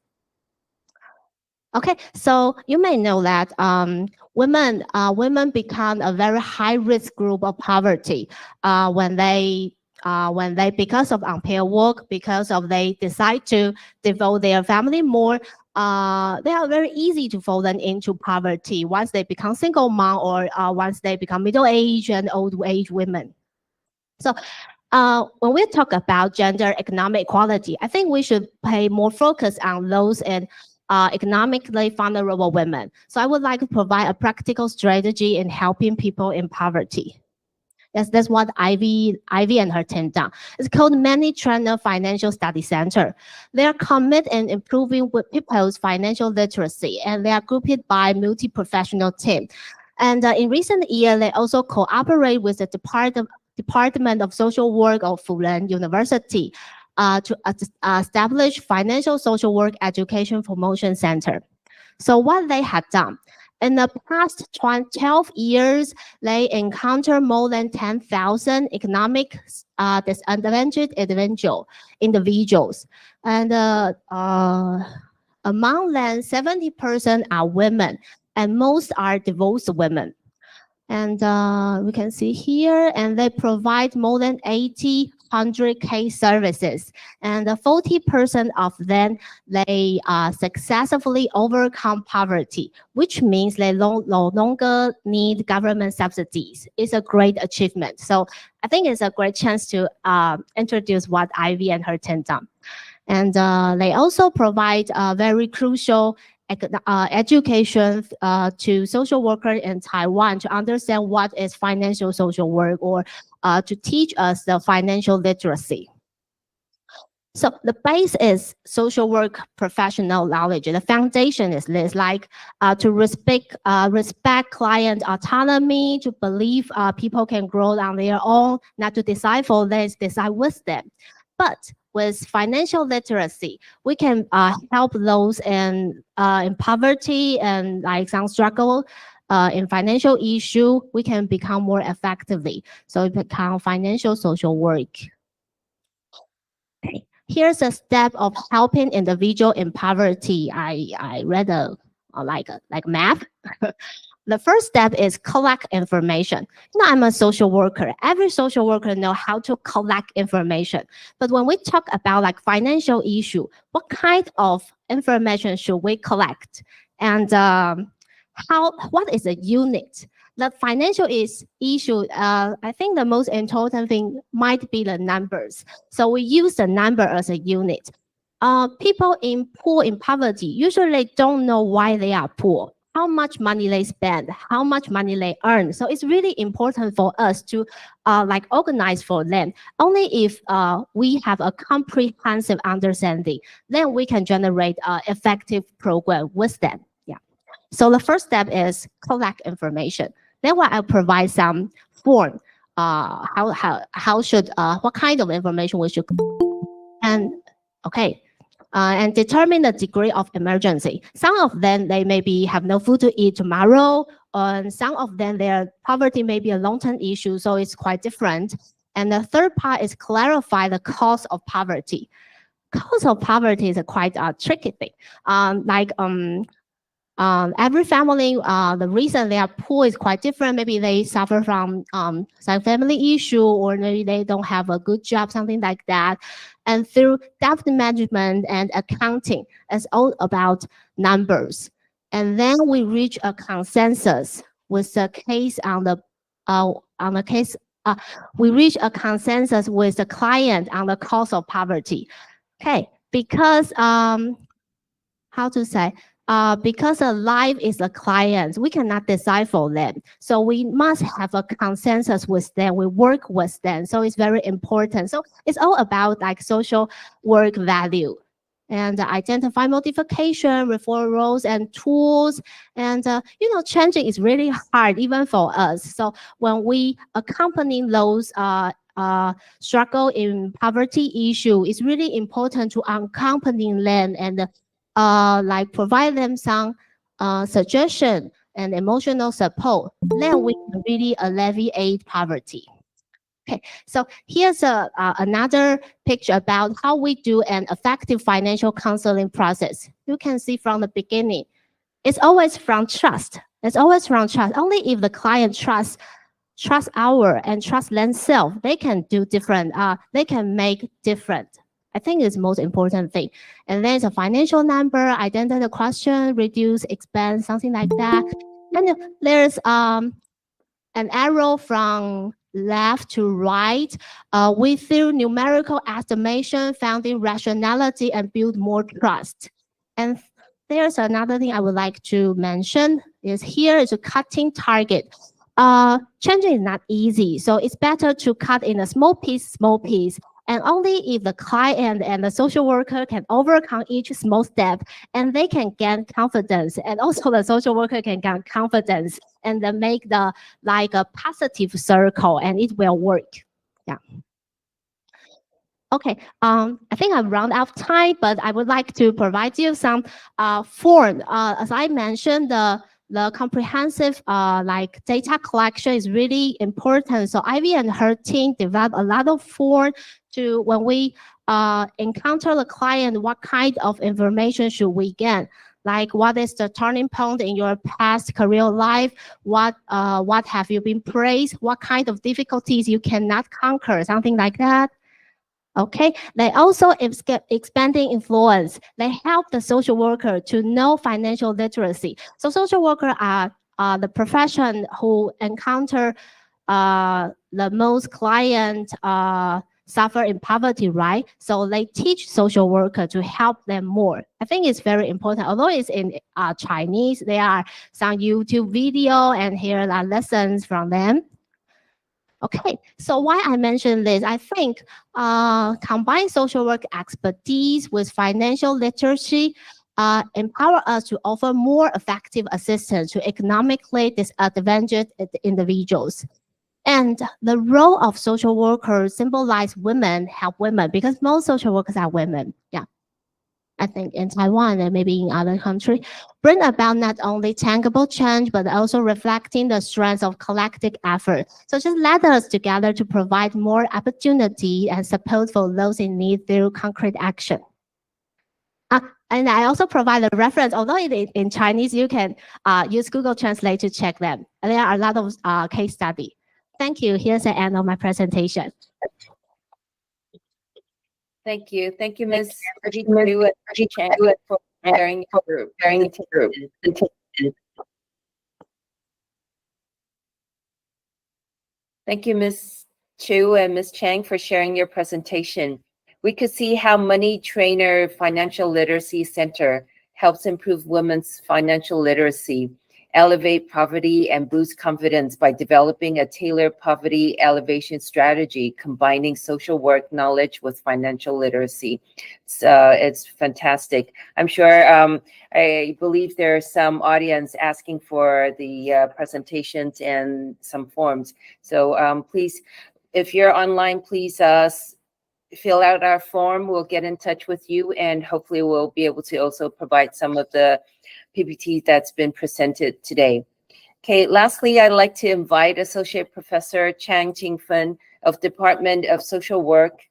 Speaker 7: Okay, so you may know that women become a very high risk group of poverty when they because of unpaid work, because of they decide to devote their family more. They are very easy to fall into poverty once they become single mom or once they become middle-aged and old-age women. So when we talk about gender economic equality, I think we should pay more focus on those in economically vulnerable women. So I would like to provide a practical strategy in helping people in poverty. Yes, that's what Ivy and her team done. It's called Many Channel Financial Study Center. They are committed in improving people's financial literacy, and they are grouped by multi-professional team. And in recent years, they also cooperate with the Department of Social Work of Fudan University to establish Financial Social Work Education Promotion Center. So what they have done, in the past 12 years, they encountered more than 10,000 economic disadvantaged individuals. And among them, 70% are women, and most are divorced women. And we can see here, and they provide more than 100K services. And 40% of them, they successfully overcome poverty, which means they no longer need government subsidies. It's a great achievement. So I think it's a great chance to introduce what Ivy and her team done. And they also provide very crucial education to social workers in Taiwan to understand what is financial social work, or to teach us the financial literacy. So the base is social work professional knowledge. The foundation is this, like to respect client autonomy, to believe people can grow on their own, not to decide for them, decide with them. But with financial literacy, we can help those in poverty and like some struggle in financial issue. We can become more effectively. So it become financial social work. Okay. Here's a step of helping individual in poverty. I read like map. The first step is collect information. You know, I'm a social worker. Every social worker knows how to collect information. But when we talk about like financial issue, what kind of information should we collect? And what is a unit? The financial issue, I think the most important thing might be the numbers. So we use the number as a unit. People poor in poverty usually don't know why they are poor, how much money they spend, how much money they earn. So it's really important for us to like organize for them. Only if we have a comprehensive understanding, then we can generate an effective program with them. Yeah. So the first step is collect information. Then I'll provide some form. How should what kind of information we should, and okay. And determine the degree of emergency. Some of them, they maybe have no food to eat tomorrow, and some of them, their poverty may be a long-term issue, so it's quite different. And the third part is clarify the cause of poverty. Cause of poverty is a quite tricky thing. Every family, the reason they are poor is quite different. Maybe they suffer from some family issue, or maybe they don't have a good job, something like that. And through debt management and accounting, it's all about numbers. And then we reach a consensus with the case we reach a consensus with the client on the cause of poverty. Okay, because how to say? Because a life is a client, we cannot decide for them. So we must have a consensus with them. We work with them. So it's very important. So it's all about like social work value and identify modification, referrals and tools. And, you know, changing is really hard even for us. So when we accompany those struggle in poverty issue, it's really important to accompany them and like provide them some suggestion and emotional support, then we can really alleviate poverty. Okay, so here's another picture about how we do an effective financial counseling process. You can see from the beginning, it's always from trust. It's always from trust. Only if the client trusts and trust themselves, they can do different. They can make different. I think it's the most important thing. And then it's a financial number, identify the question, reduce expense, something like that. And there's an arrow from left to right. We through numerical estimation, founding rationality and build more trust. And there's another thing I would like to mention is here is a cutting target. Changing is not easy. So it's better to cut in a small piece. And only if the client and the social worker can overcome each small step, and they can gain confidence, and also the social worker can gain confidence, and then make the like a positive circle, and it will work. Yeah. Okay. I think I've run out of time, but I would like to provide you some form. As I mentioned, the comprehensive like data collection is really important. So Ivy and her team developed a lot of form to when we encounter the client, what kind of information should we get? Like what is the turning point in your past career life? What have you been praised? What kind of difficulties you cannot conquer? Something like that. Okay, they also expanding influence. They help the social worker to know financial literacy. So social worker are the profession who encounter the most client suffer in poverty, right? So they teach social worker to help them more. I think it's very important. Although it's in Chinese, there are some YouTube video and here are lessons from them. Okay, so why I mentioned this, I think combine social work expertise with financial literacy empower us to offer more effective assistance to economically disadvantaged individuals. And the role of social workers symbolize women, help women, because most social workers are women. Yeah. I think in Taiwan and maybe in other countries, bring about not only tangible change, but also reflecting the strength of collective effort. So just let us together to provide more opportunity and support for those in need through concrete action. And I also provide a reference, although in Chinese, you can use Google Translate to check them. And there are a lot of case study. Thank you. Here's the end of my presentation.
Speaker 1: Thank you. Thank you, Ms. Chang, for sharing your group. Thank you, Ms. Chu and Ms. Chang, for sharing your presentation. We could see how Money Trainer Financial Literacy Center helps improve women's financial literacy, elevate poverty, and boost confidence by developing a tailored poverty elevation strategy, combining social work knowledge with financial literacy. So it's fantastic. I'm sure, I believe there's some audience asking for the presentations and some forms. So please, if you're online, please fill out our form. We'll get in touch with you, and hopefully we'll be able to also provide some of the PPT that's been presented today. Okay, lastly, I'd like to invite Associate Professor Chang Jingfen of Department of Social Work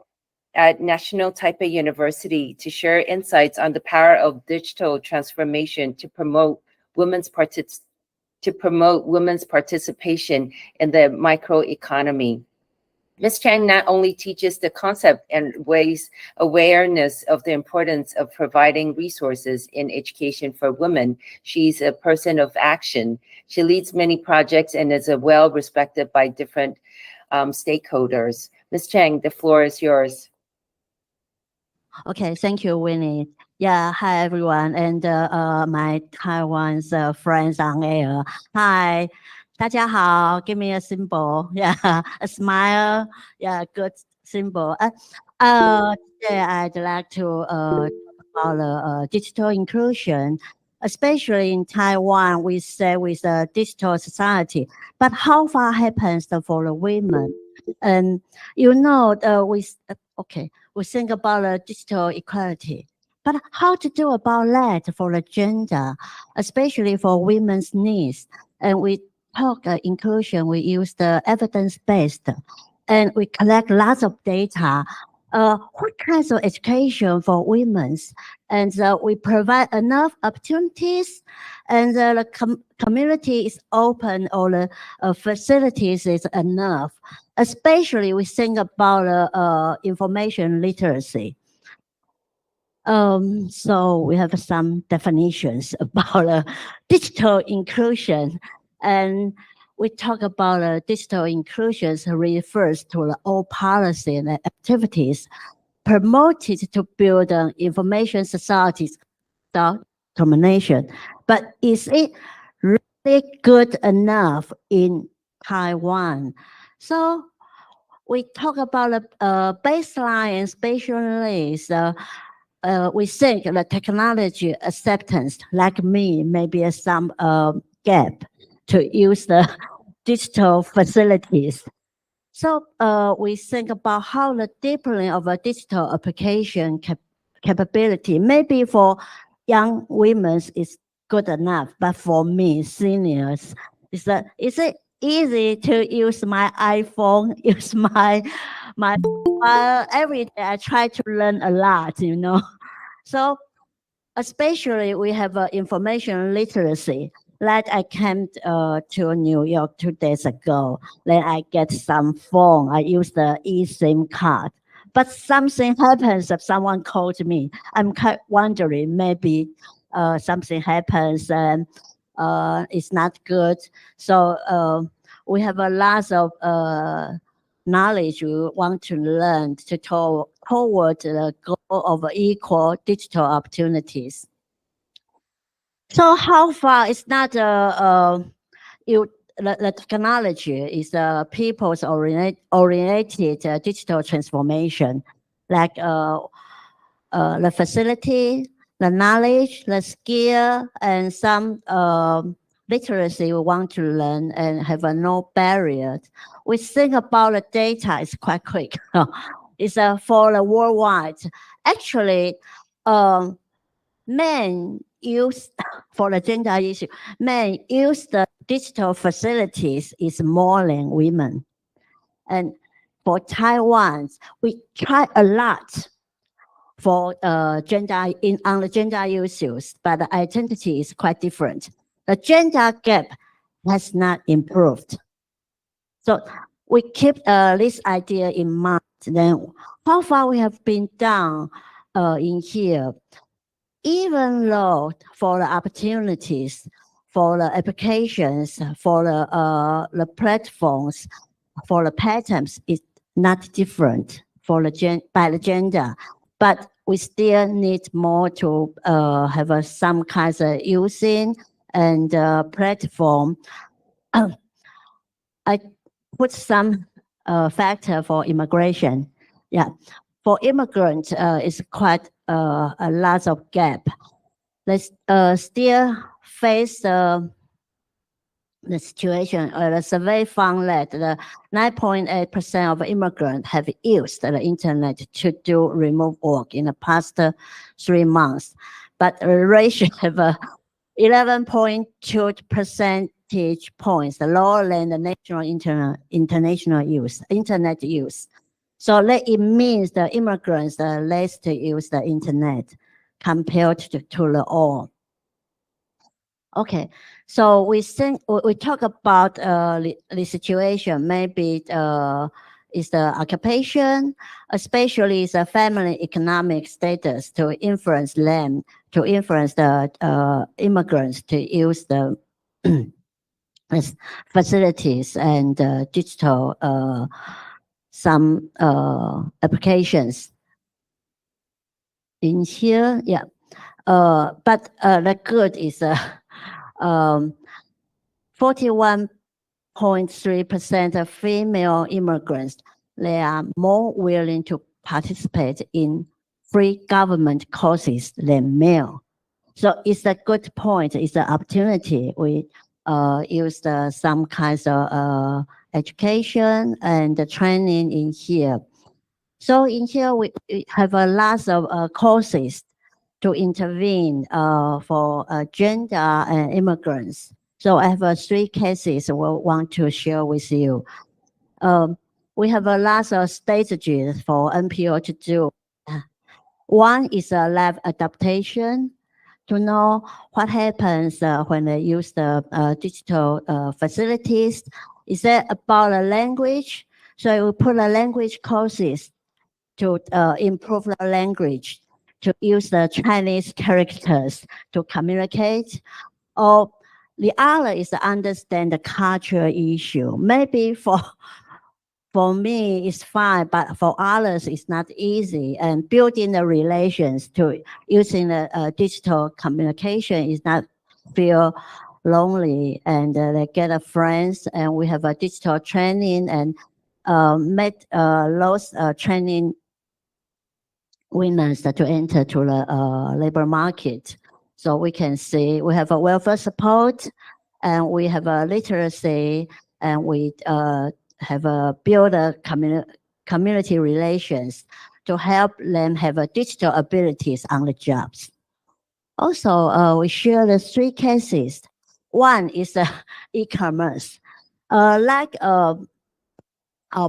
Speaker 1: at National Taipei University to share insights on the power of digital transformation to promote women's participation in the microeconomy. Ms. Chang not only teaches the concept and raise awareness of the importance of providing resources in education for women, she's a person of action. She leads many projects and is well respected by different stakeholders. Ms. Chang, the floor is yours.
Speaker 8: Okay, thank you, Winnie. Yeah, hi everyone, and my Taiwan's friends on air. Hi. 大家好, give me a symbol. Yeah, a smile. Yeah, good symbol. Today I'd like to talk about digital inclusion, especially in Taiwan. We say with a digital society, but how far happens for the women? And you know, we think about digital equality, but how to do about that for the gender, especially for women's needs? And we talk inclusion, we use the evidence-based, and we collect lots of data. What kinds of education for women? And we provide enough opportunities, and the community is open, or the facilities is enough. Especially we think about information literacy. So we have some definitions about digital inclusion. And we talk about digital inclusion refers to all policy and activities promoted to build information societies without discrimination. But is it really good enough in Taiwan? So we talk about baseline and spatial needs. We think the technology acceptance, like me, maybe some gap to use the digital facilities. So we think about how the deepening of a digital application capability, maybe for young women is good enough, but for me, seniors, is it easy to use my iPhone, use my every day I try to learn a lot, you know. So especially we have information literacy. Like I came to New York 2 days ago, then I get some phone, I use the eSIM card. But something happens if someone calls me. I'm kind wondering, maybe something happens and it's not good. So we have a lot of knowledge we want to learn to toward the goal of equal digital opportunities. So how far it's not the technology is people's oriented digital transformation, like the facility, the knowledge, the skill, and some literacy, we want to learn and have no barrier. We think about the data is quite quick. It's for the worldwide. Actually, men use, for the gender issue, men use the digital facilities is more than women. And for Taiwan, we try a lot for gender on the gender issues, but the identity is quite different. The gender gap has not improved. So we keep this idea in mind. Then how far we have been done in here, even though for the opportunities, for the applications, for the platforms, for the patterns, it's not different for the by the gender, but we still need more to have some kinds of using and platform. I put some factor for immigration. Yeah, for immigrants, it's quite a lot of gap. They still face the situation. The survey found that the 9.8% of immigrants have used the internet to do remote work in the past 3 months, but the ratio have 11.2 percentage points lower than the national international use, internet use. So that it means the immigrants are less to use the internet compared to the all. Okay, so we think we talk about the situation. Maybe is the occupation, especially the family economic status, to influence them, to influence the immigrants to use the facilities and digital some applications in here. Yeah, but the good is 41.3% of female immigrants, they are more willing to participate in free government courses than male. So it's a good point. It's an opportunity. We use some kinds of education and the training in here. So in here, we have a lot of courses to intervene for gender and immigrants. So I have 3 cases I want to share with you. We have a lot of strategies for NPO to do. One is a lab adaptation, to know what happens when they use the digital facilities. Is that about the language? So we put the language courses to improve the language, to use the Chinese characters to communicate. Or the other is to understand the cultural issue. Maybe for me, it's fine, but for others, it's not easy. And building the relations to using the digital communication is not feel lonely, and they get a friends. And we have a digital training and met those training winners to enter to the labor market. So we can see we have a welfare support, and we have a literacy, and we have a build a community relations to help them have a digital abilities on the jobs. Also, we share the 3 cases. One is e-commerce. Like our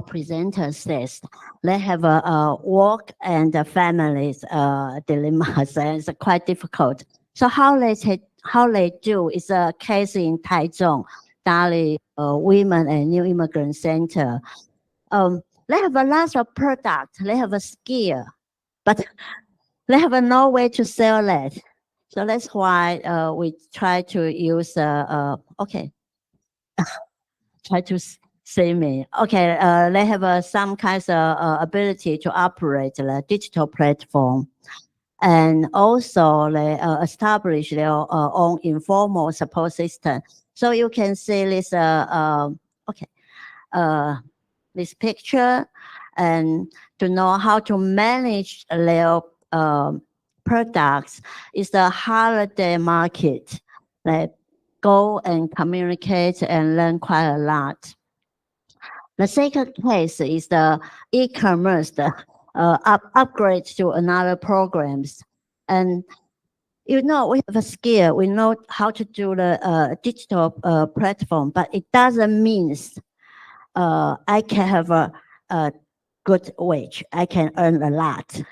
Speaker 8: presenter says, they have a work and a families dilemmas, and it's quite difficult. So how they do is a case in Taichung, Dali Women and New Immigrant Center. They have a lot of products, they have a skill, but they have no way to sell that. So that's why we try to use, okay, try to see me. Okay, they have some kinds of ability to operate the digital platform. And also they establish their own informal support system. So you can see this, this picture, and to know how to manage their products. Is the holiday market. Like go and communicate and learn quite a lot. The second case is the e-commerce, upgrade to another programs. And we have a skill, we know how to do the digital platform, but it doesn't mean I can have a good wage, I can earn a lot.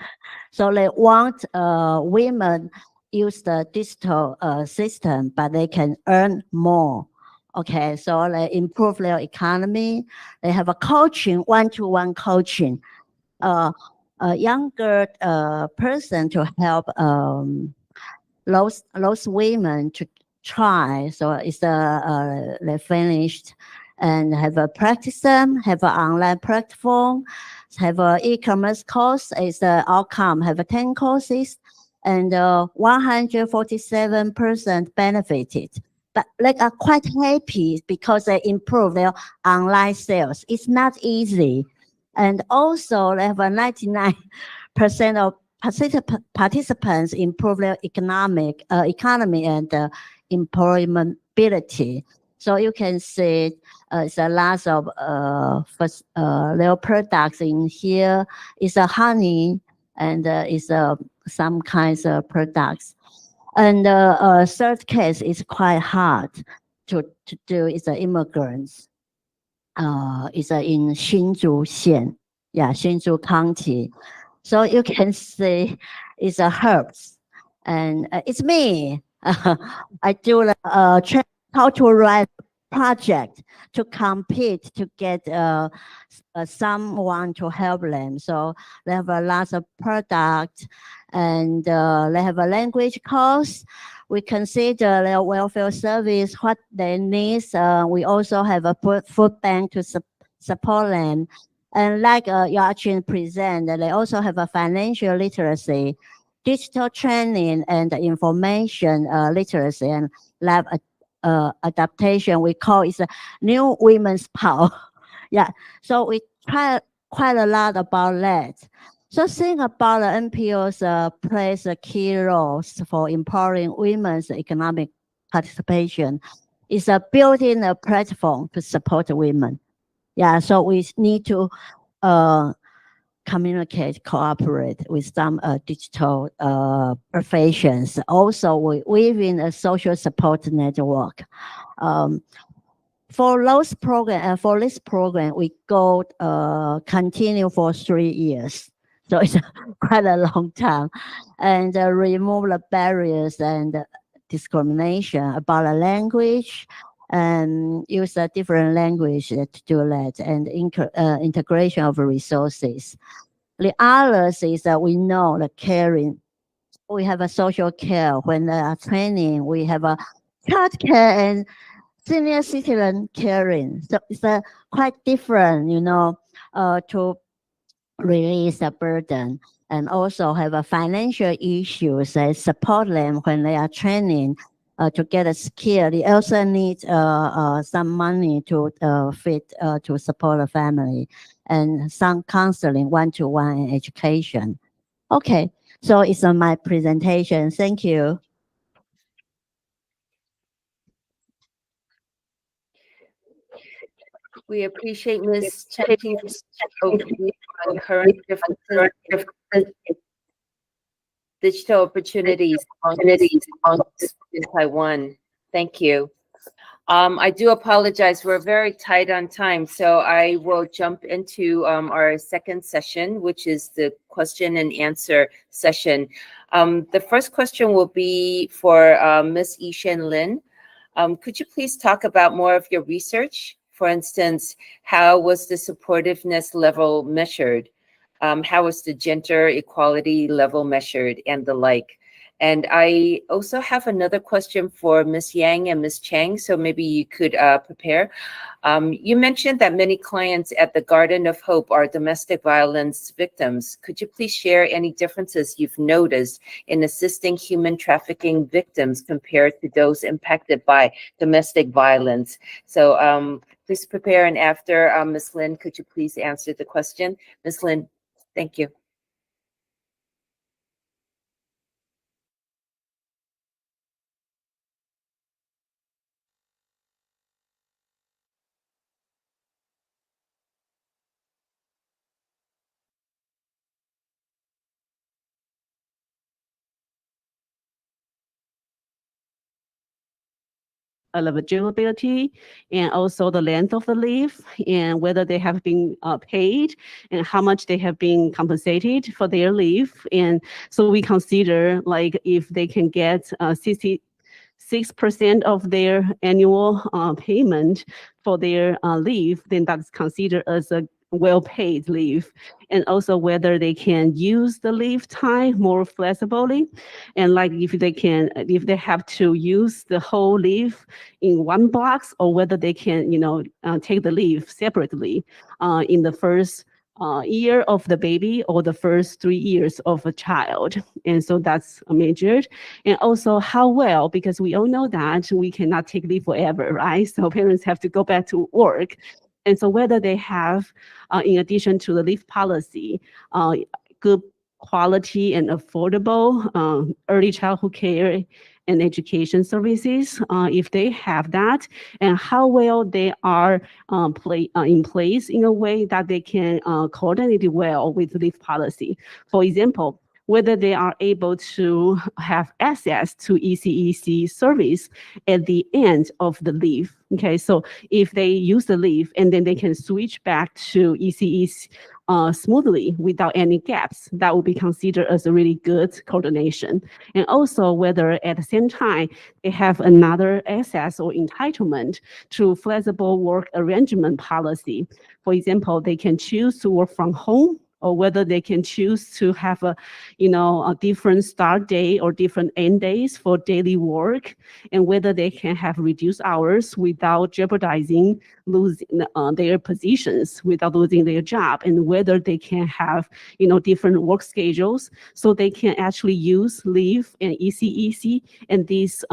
Speaker 8: So they want women use the digital system, but they can earn more. Okay, so they improve their economy. They have a coaching, one-to-one coaching, a younger person to help those women to try. So it's they finished and have a practice them, have an online platform, have a e-commerce course is the outcome, have a 10 courses, and 147% benefited. But they are quite happy because they improve their online sales. It's not easy. And also they have a 99% of participants improve their economy and employability. So you can see it's a lot of their products in here. It's a honey and it's some kinds of products. And third case is quite hard to do. It's the immigrants. It's in Hsinchu Xian, Hsinchu County. So you can see it's a herbs, and it's me. I do the how to write project to compete to get someone to help them. So they have a lot of products, and they have a language course. We consider their welfare service, what they need. We also have a food bank to support them. And like Yachin presented, they also have a financial literacy, digital training, and information literacy, and lab adaptation. We call it a new women's power. So we try quite a lot about that. So think about the NPOs plays a key role for empowering women's economic participation. It's building a platform to support women. So we need to communicate, cooperate with some digital professions. Also, within a social support network. For those program, for this program, we go continue for 3 years. So it's quite a long time, and remove the barriers and discrimination about the language, and use a different language to do that, and integration of resources. The others is that we know the caring. We have a social care when they are training. We have a child care and senior citizen caring. So it's quite different, to release the burden, and also have a financial issues that support them when they are training to get a skill. They also need some money to feed to support the family, and some counseling, one-to-one education. Okay, so it's on my presentation. Thank you.
Speaker 1: We appreciate Ms. Charity's overview on current digital opportunities in Taiwan. Thank you. I do apologize. We're very tight on time, so I will jump into our second session, which is the question and answer session. The first question will be for Ms. Yishen Lin. Could you please talk about more of your research? For instance, how was the supportiveness level measured? How was the gender equality level measured, and the like? And I also have another question for Ms. Yang and Ms. Chang, so maybe you could prepare. You mentioned that many clients at the Garden of Hope are domestic violence victims. Could you please share any differences you've noticed in assisting human trafficking victims compared to those impacted by domestic violence? So please prepare, and after Ms. Lin, could you please answer the question? Ms. Lin, thank you.
Speaker 3: eligibility, and also the length of the leave, and whether they have been paid, and how much they have been compensated for their leave. And so we consider like if they can get 66% of their annual payment for their leave, then that's considered as a well-paid leave. And also whether they can use the leave time more flexibly, and like if they have to use the whole leave in one block, or whether they can take the leave separately in the first year of the baby or the first 3 years of a child. And so that's measured. And also how well, because we all know that we cannot take leave forever, right? So parents have to go back to work. And so whether they have, in addition to the leave policy, good quality and affordable early childhood care and education services, if they have that, and how well they are in place in a way that they can coordinate it well with leave policy. For example, whether they are able to have access to ECEC service at the end of the leave. Okay, so if they use the leave and then they can switch back to ECEC smoothly without any gaps, that will be considered as a really good coordination. And also whether at the same time they have another access or entitlement to flexible work arrangement policy. For example, they can choose to work from home, or whether they can choose to have a different start day or different end days for daily work, and whether they can have reduced hours without jeopardizing losing their positions, without losing their job, and whether they can have different work schedules so they can actually use leave and ECEC and these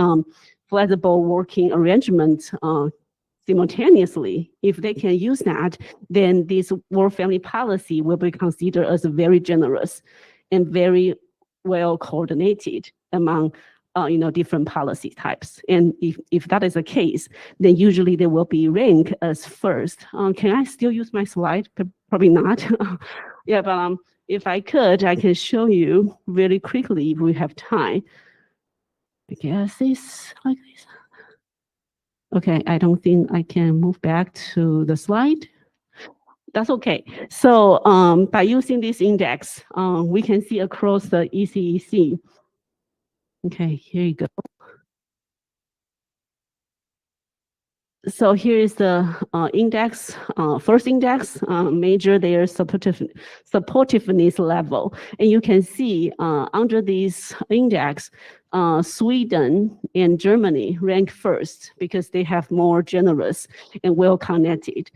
Speaker 3: flexible working arrangements simultaneously. If they can use that, then this work family policy will be considered as very generous and very well coordinated among different policy types. And if that is the case, then usually they will be ranked as first. Can I still use my slide? Probably not. Yeah, but if I could, I can show you really quickly if we have time. I guess it's like this. Okay, I don't think I can move back to the slide. That's okay. So by using this index, we can see across the ECEC. Okay, here you go. So here is the index, first index, measure their supportiveness level. And you can see under this index, Sweden and Germany rank first because they have more generous and well-connected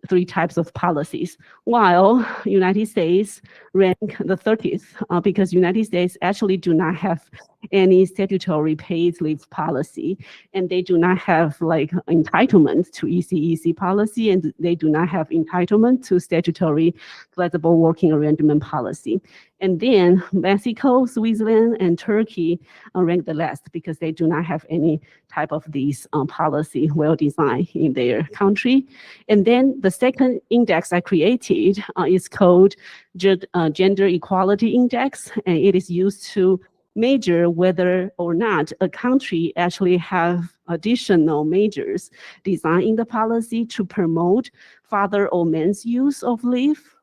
Speaker 3: 3 types of policies, while United States rank the 30th because United States actually do not have any statutory paid leave policy, and they do not have like entitlement to ECEC policy, and they do not have entitlement to statutory flexible working arrangement policy. And then Mexico, Switzerland, and Turkey rank the last because they do not have any type of these policy well designed in their country. And then the second index I created is called Gender Equality Index, and it is used to measure whether or not a country actually have additional measures designed in the policy to promote father or man's use of leave.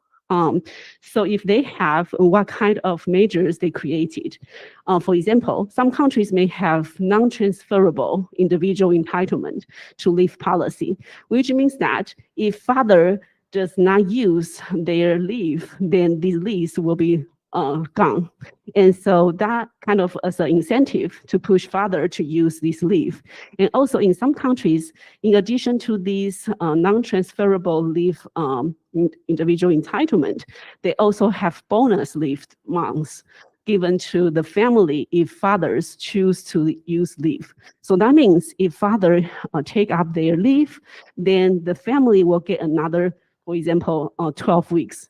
Speaker 3: So if they have, what kind of measures they created. For example, some countries may have non-transferable individual entitlement to leave policy, which means that if father does not use their leave, then these leaves will be gone. And so that kind of as an incentive to push father to use this leave. And also in some countries, in addition to these non-transferable leave individual entitlement, they also have bonus leave months given to the family if fathers choose to use leave. So that means if father take up their leave, then the family will get another, for example, 12 weeks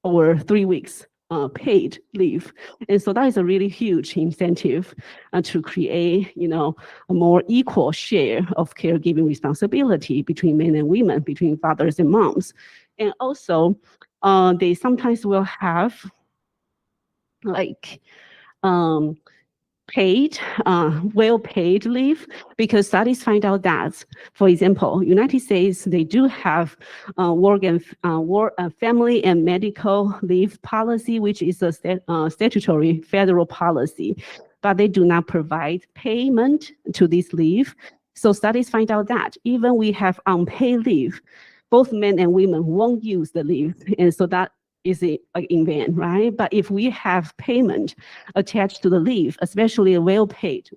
Speaker 3: or 3 weeks paid leave. And so that is a really huge incentive to create, a more equal share of caregiving responsibility between men and women, between fathers and moms. And also, they sometimes will have like paid, well-paid leave, because studies find out that, for example, United States, they do have work and family and medical leave policy, which is a statutory federal policy, but they do not provide payment to this leave. So studies find out that even we have unpaid leave, both men and women won't use the leave, and so that is in vain, right? But if we have payment attached to the leave, especially a well-paid,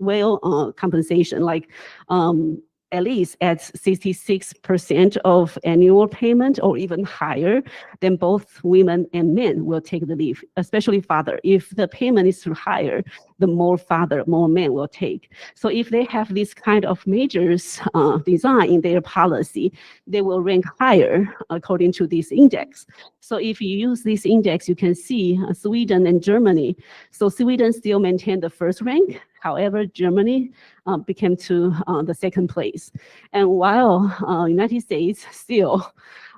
Speaker 3: compensation, like at least at 66% of annual payment or even higher, then both women and men will take the leave, especially father. If the payment is higher, the more men will take. So if they have this kind of measures design in their policy, they will rank higher according to this index. So if you use this index, you can see Sweden and Germany. So Sweden still maintained the first rank. However, Germany became to the second place. And while United States still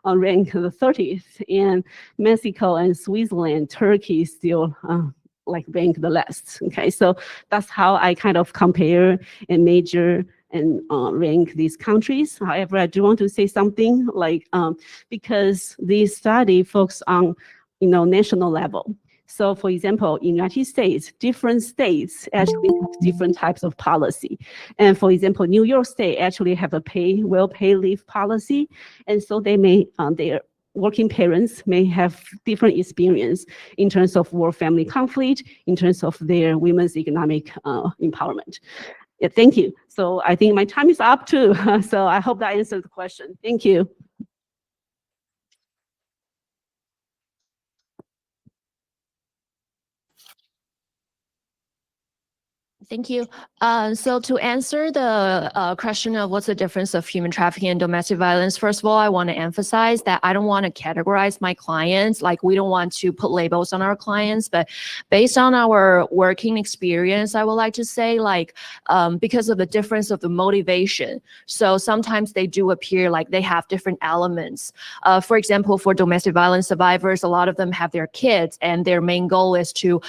Speaker 3: ranked the 30th, and Mexico and Switzerland, Turkey still rank the last. Okay, so that's how I kind of compare and measure and rank these countries. However, I do want to say something because this study focuses on national level. So for example, in United States, different states actually have different types of policy. And for example, New York State actually have a well-paid leave policy. And so they may, their working parents may have different experience in terms of work-family conflict, in terms of their women's economic empowerment. Yeah, thank you. So I think my time is up too. So I hope that answers the question. Thank you.
Speaker 5: Thank you. So to answer the question of what's the difference of human trafficking and domestic violence, first of all, I want to emphasize that I don't want to categorize my clients. Like, we don't want to put labels on our clients, but based on our working experience, I would like to say, because of the difference of the motivation. So sometimes they do appear like they have different elements. For example, for domestic violence survivors, a lot of them have their kids, and their main goal is to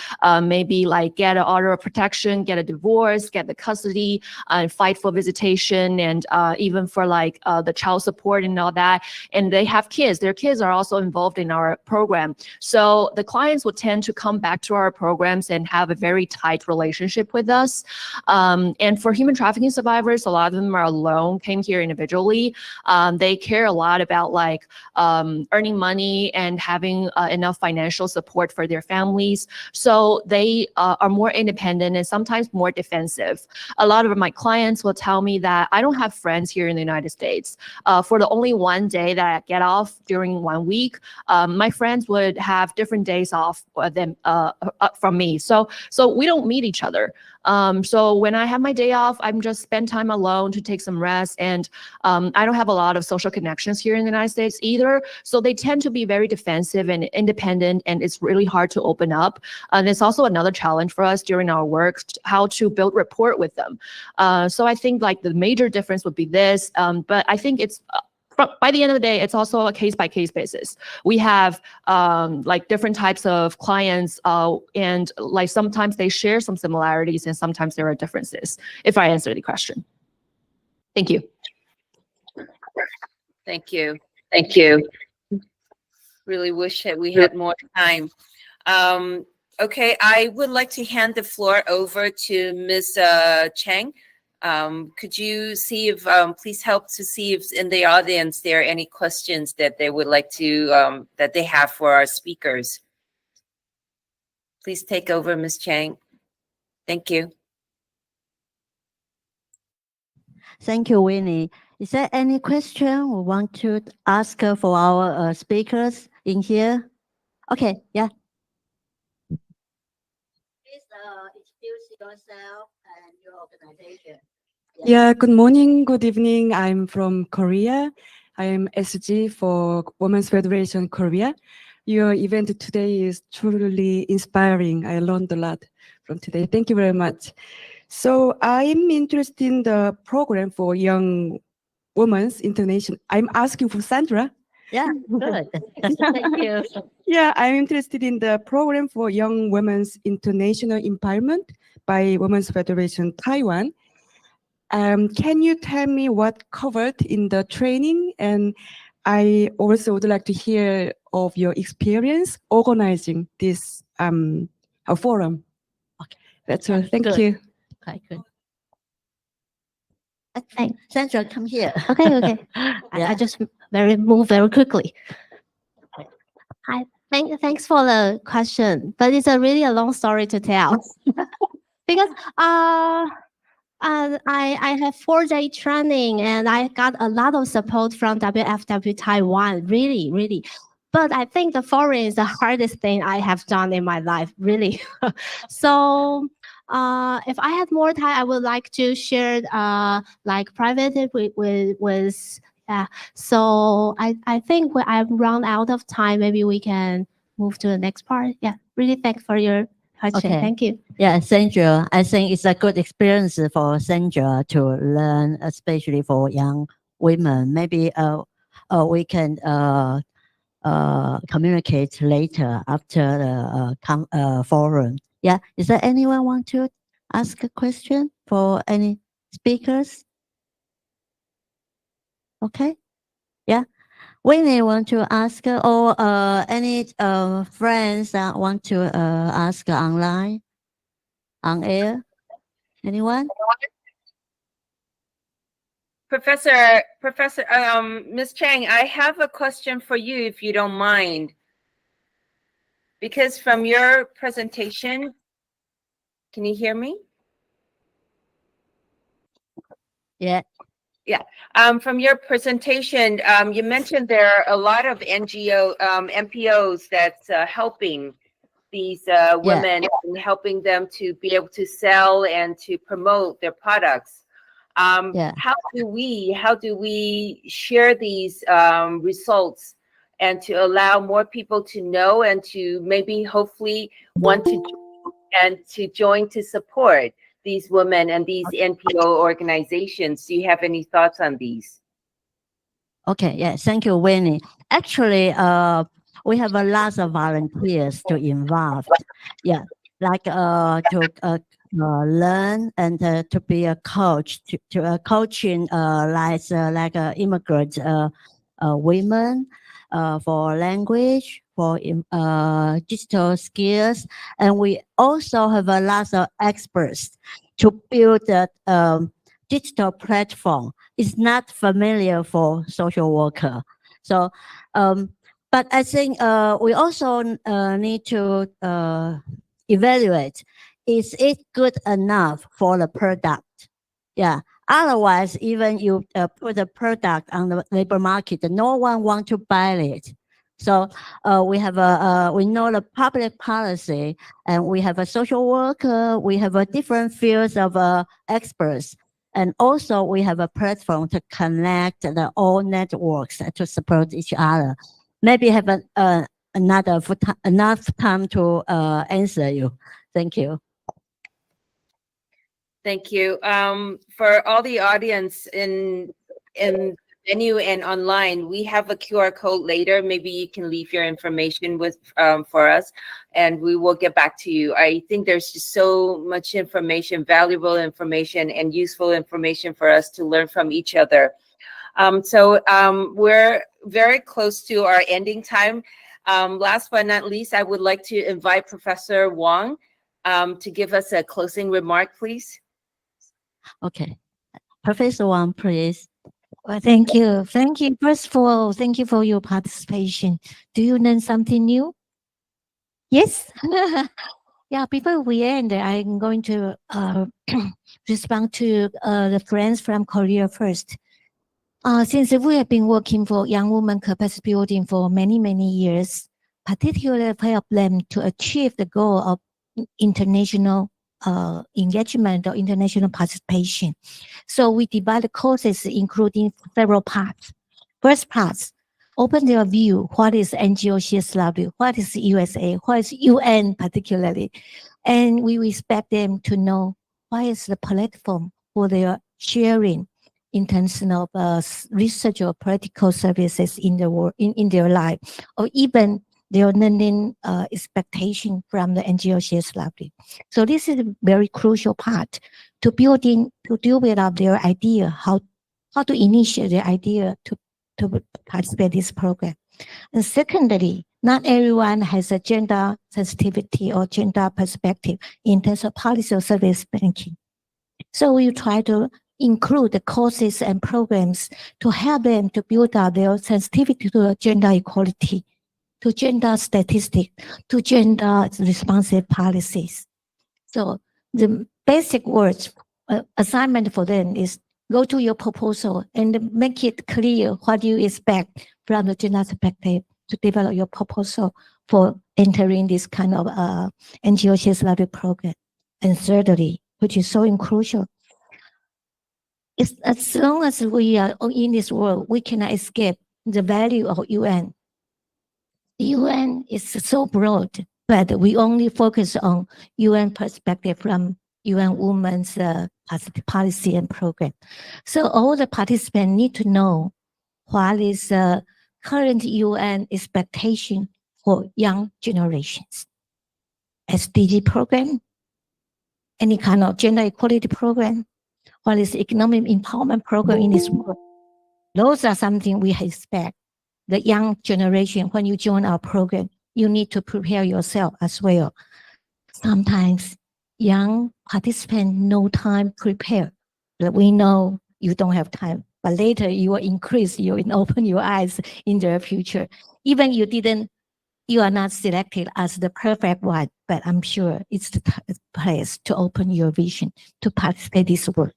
Speaker 5: maybe get an order of protection, get a divorce, get the custody, and fight for visitation, and even for the child support and all that. And they have kids. Their kids are also involved in our program. So the clients would tend to come back to our programs and have a very tight relationship with us. And for human trafficking survivors, a lot of them are alone, came here individually. They care a lot about earning money and having enough financial support for their families. So they are more independent and sometimes more defensive. A lot of my clients will tell me that I don't have friends here in the United States. For the only one day that I get off during 1 week, my friends would have different days off from me. So we don't meet each other. So when I have my day off, I'm just spend time alone to take some rest. And I don't have a lot of social connections here in the United States either. So they tend to be very defensive and independent, and it's really hard to open up. And it's also another challenge for us during our work, how to build rapport with them. So I think the major difference would be this, but I think it's by the end of the day, it's also a case-by-case basis. We have different types of clients, and sometimes they share some similarities and sometimes there are differences, if I answer the question. Thank you.
Speaker 1: Thank you. Thank you. Really wish that we had more time. Okay, I would like to hand the floor over to Ms. Chang. Could you see if, please help to see if in the audience there are any questions that they would like to, that they have for our speakers. Please take over, Ms. Chang. Thank you.
Speaker 8: Thank you, Winnie. Is there any question we want to ask for our speakers in here? Okay, yeah. Please introduce yourself and your organization.
Speaker 9: Yeah, good morning, good evening. I'm from Korea. I am SG for Women's Federation Korea. Your event today is truly inspiring. I learned a lot from today. Thank you very much. So I'm interested in the program for young women's international. I'm asking for Sandra.
Speaker 8: Yeah, good. Thank you.
Speaker 9: Yeah, I'm interested in the program for young women's international empowerment by Women's Federation Taiwan. Can you tell me what covered in the training? And I also would like to hear of your experience organizing this forum.
Speaker 2: Okay.
Speaker 9: That's all. Thank
Speaker 2: Good.
Speaker 9: you.
Speaker 2: Okay, good. Thanks.
Speaker 8: Sandra, come here.
Speaker 2: Okay, okay. I just move very quickly. Hi, thanks for the question, but it's really a long story to tell. Because I have 4-day training and I got a lot of support from WFW Taiwan, really, really. But I think the forum is the hardest thing I have done in my life, really. So if I had more time, I would like to share like private with yeah. So I think when I run out of time, maybe we can move to the next part. Yeah, really thanks for your question.
Speaker 8: Okay.
Speaker 2: Thank you.
Speaker 8: Yeah, Sandra, I think it's a good experience for Sandra to learn, especially for young women. Maybe we can communicate later after the forum. Yeah, is there anyone want to ask a question for any speakers? Okay, yeah. Winnie want to ask, or any friends that want to ask online, on air? Anyone?
Speaker 1: Professor, Ms. Chang, I have a question for you, if you don't mind. Because from your presentation, can you hear me?
Speaker 8: Yeah.
Speaker 1: Yeah. From your presentation, you mentioned there are a lot of NPOs that's helping these women and helping them to be able to sell and to promote their products. How do we share these results and to allow more people to know and to maybe hopefully want to join to support these women and these NPO organizations? Do you have any thoughts on these?
Speaker 8: Okay, yeah, thank you, Winnie. Actually, we have a lot of volunteers to involve. Yeah, like to learn and to be a coach, to coaching like immigrant women for language, for digital skills, and we also have a lot of experts to build a digital platform. It's not familiar for social worker. So, but I think we also need to evaluate, is it good enough for the product? Yeah. Otherwise, even you put the product on the labor market, no one want to buy it. So we have we know the public policy, and we have a social worker, we have a different fields of experts. And also we have a platform to connect the all networks to support each other. Maybe have enough time to answer you. Thank you.
Speaker 1: Thank you. For all the audience in venue and online, we have a QR code later. Maybe you can leave your information with for us, and we will get back to you. I think there's just so much information, valuable information, and useful information for us to learn from each other. So we're very close to our ending time. Last but not least, I would like to invite Professor Wang to give us a closing remark, please.
Speaker 8: Okay. Professor Wang, please.
Speaker 2: Well, thank you. Thank you. First of all, thank you for your participation. Do you learn something new? Yes? Yeah, before we end, I'm going to respond to the friends from Korea first. Since we have been working for young women capacity building for many, many years, particularly help them to achieve the goal of international engagement or international participation. So we divide the courses including several parts. First part, open their view. What is NGO CSW? What is USA? What is UN particularly? And we expect them to know what is the platform for their sharing in terms of research or practical services in the world, in their life, or even their learning expectation from the NGO shares livelihood. So this is a very crucial part to build up their idea, how to initiate their idea to participate in this program. And secondly, not everyone has a gender sensitivity or gender perspective in terms of policy or service making. So we try to include the courses and programs to help them to build up their sensitivity to gender equality, to gender statistics, to gender responsive policies. So the basic words assignment for them is go to your proposal and make it clear what you expect from the gender perspective to develop your proposal for entering this kind of NGO shares livelihood program. And thirdly, which is so crucial, is as long as we are in this world, we cannot escape the value of UN. The UN is so broad, but we only focus on UN perspective from UN Women's policy and program. So all the participants need to know what is the current UN expectation for young generations. SDG program, any kind of gender equality program, what is economic empowerment program in this world. Those are something we expect. The young generation, when you join our program, you need to prepare yourself as well. Sometimes young participants no time prepare. But we know you don't have time, but later you will increase, you will open your eyes in their future. Even you are not selected as the perfect one, but I'm sure it's the place to open your vision to participate this work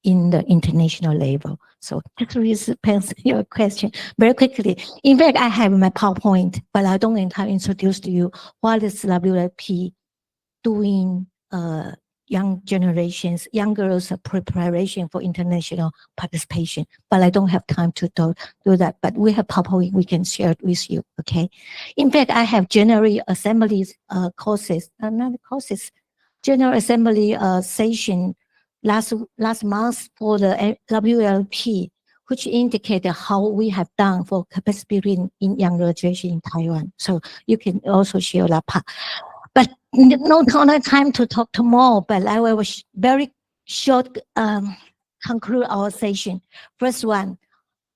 Speaker 2: in the international level. So just to answer your question very quickly. In fact, I have my PowerPoint, but I don't have to introduce to you what is WFP doing young generations, young girls' preparation for international participation. But I don't have time to do that. But we have PowerPoint, we can share it with you, okay? In fact, I have General Assembly courses, General Assembly session last month for the WLP, which indicated how we have done for capacity building in younger generation in Taiwan. So you can also share that part. But no time to talk to more, but I will very short conclude our session. First one,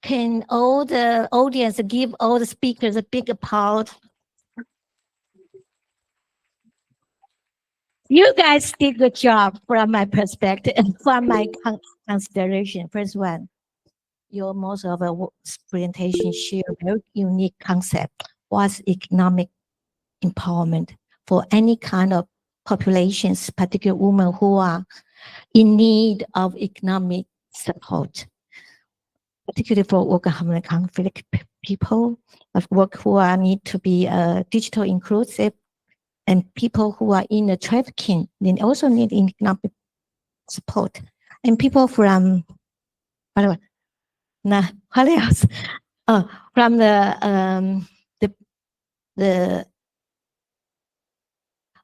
Speaker 2: can all the audience give all the speakers a big applause? You guys did a good job from my perspective and from my consideration. First one, your most of a presentation share a very unique concept. What's economic empowerment for any kind of populations, particularly women who are in need of economic support, particularly for worker conflict people, of work who are need to be digital inclusive, and people who are in the trafficking, they also need economic support. And people from, what else? Oh, from the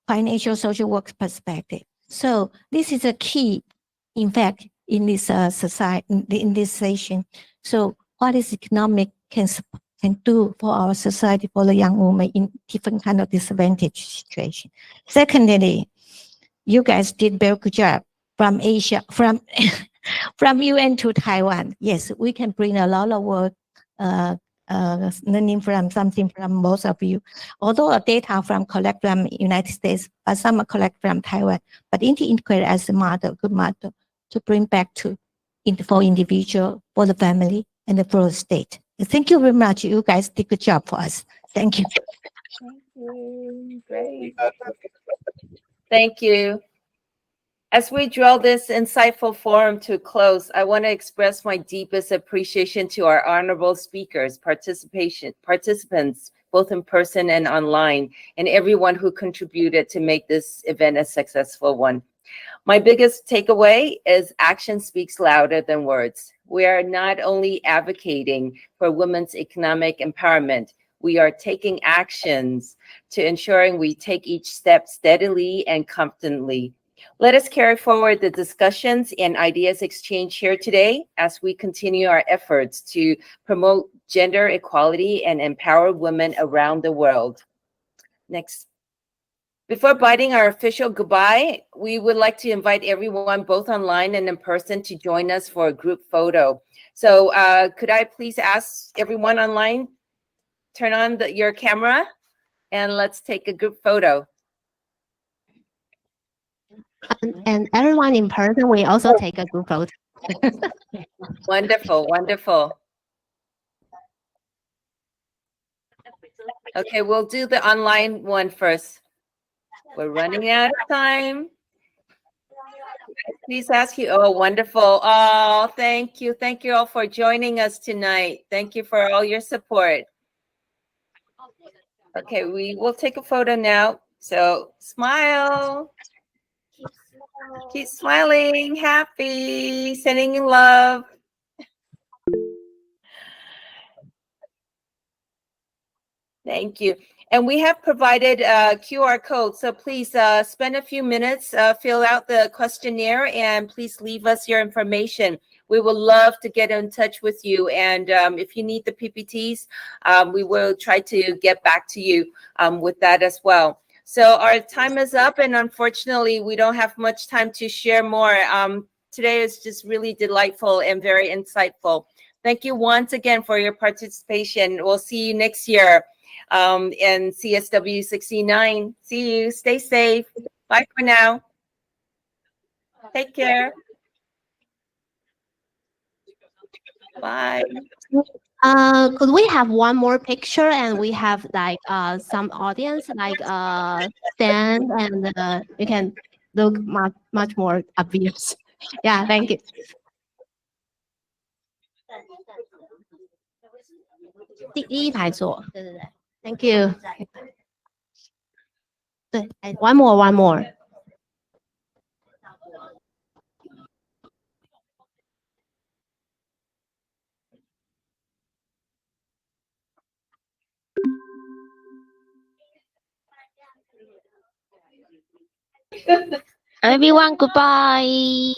Speaker 2: financial social work perspective. So this is a key, in fact, in this society, in this session. So what is economic can do for our society, for the young woman in different kind of disadvantaged situation. Secondly, you guys did very good job from Asia, from UN to Taiwan. Yes, we can bring a lot of work, learning from something from most of you. Although the data collect from United States, but some are collect from Taiwan, but integrate as a model, good model to bring back for individual, for the family, and for the state. Thank you very much. You guys did a good job for us. Thank you.
Speaker 1: Thank you. Great. Thank you. As we draw this insightful forum to a close, I want to express my deepest appreciation to our honorable speakers, participants, both in person and online, and everyone who contributed to make this event a successful one. My biggest takeaway is action speaks louder than words. We are not only advocating for women's economic empowerment, we are taking actions to ensuring we take each step steadily and confidently. Let us carry forward the discussions and ideas exchanged here today as we continue our efforts to promote gender equality and empower women around the world. Next. Before bidding our official goodbye, we would like to invite everyone, both online and in person, to join us for a group photo. So could I please ask everyone online, turn on your camera and let's take a group photo.
Speaker 7: And everyone in person, we also take a group photo.
Speaker 1: Wonderful, wonderful. Okay, we'll do the online one first. We're running out of time. Please ask you. Oh, wonderful. Oh, thank you. Thank you all for joining us tonight. Thank you for all your support. Okay, we will take a photo now. So smile. Keep smiling, happy, sending love. Thank you. And we have provided a QR code. So please spend a few minutes, fill out the questionnaire, and please leave us your information. We would love to get in touch with you. And if you need the PPTs, we will try to get back to you with that as well. So our time is up, and unfortunately, we don't have much time to share more. Today is just really delightful and very insightful. Thank you once again for your participation. We'll see you next year. And CSW 69. See you. Stay safe. Bye for now. Take care. Bye.
Speaker 7: Could we have one more picture and we have like some audience like stand and you can look much more obvious. Yeah, thank you. Thank you. One more.
Speaker 10: Everyone, goodbye.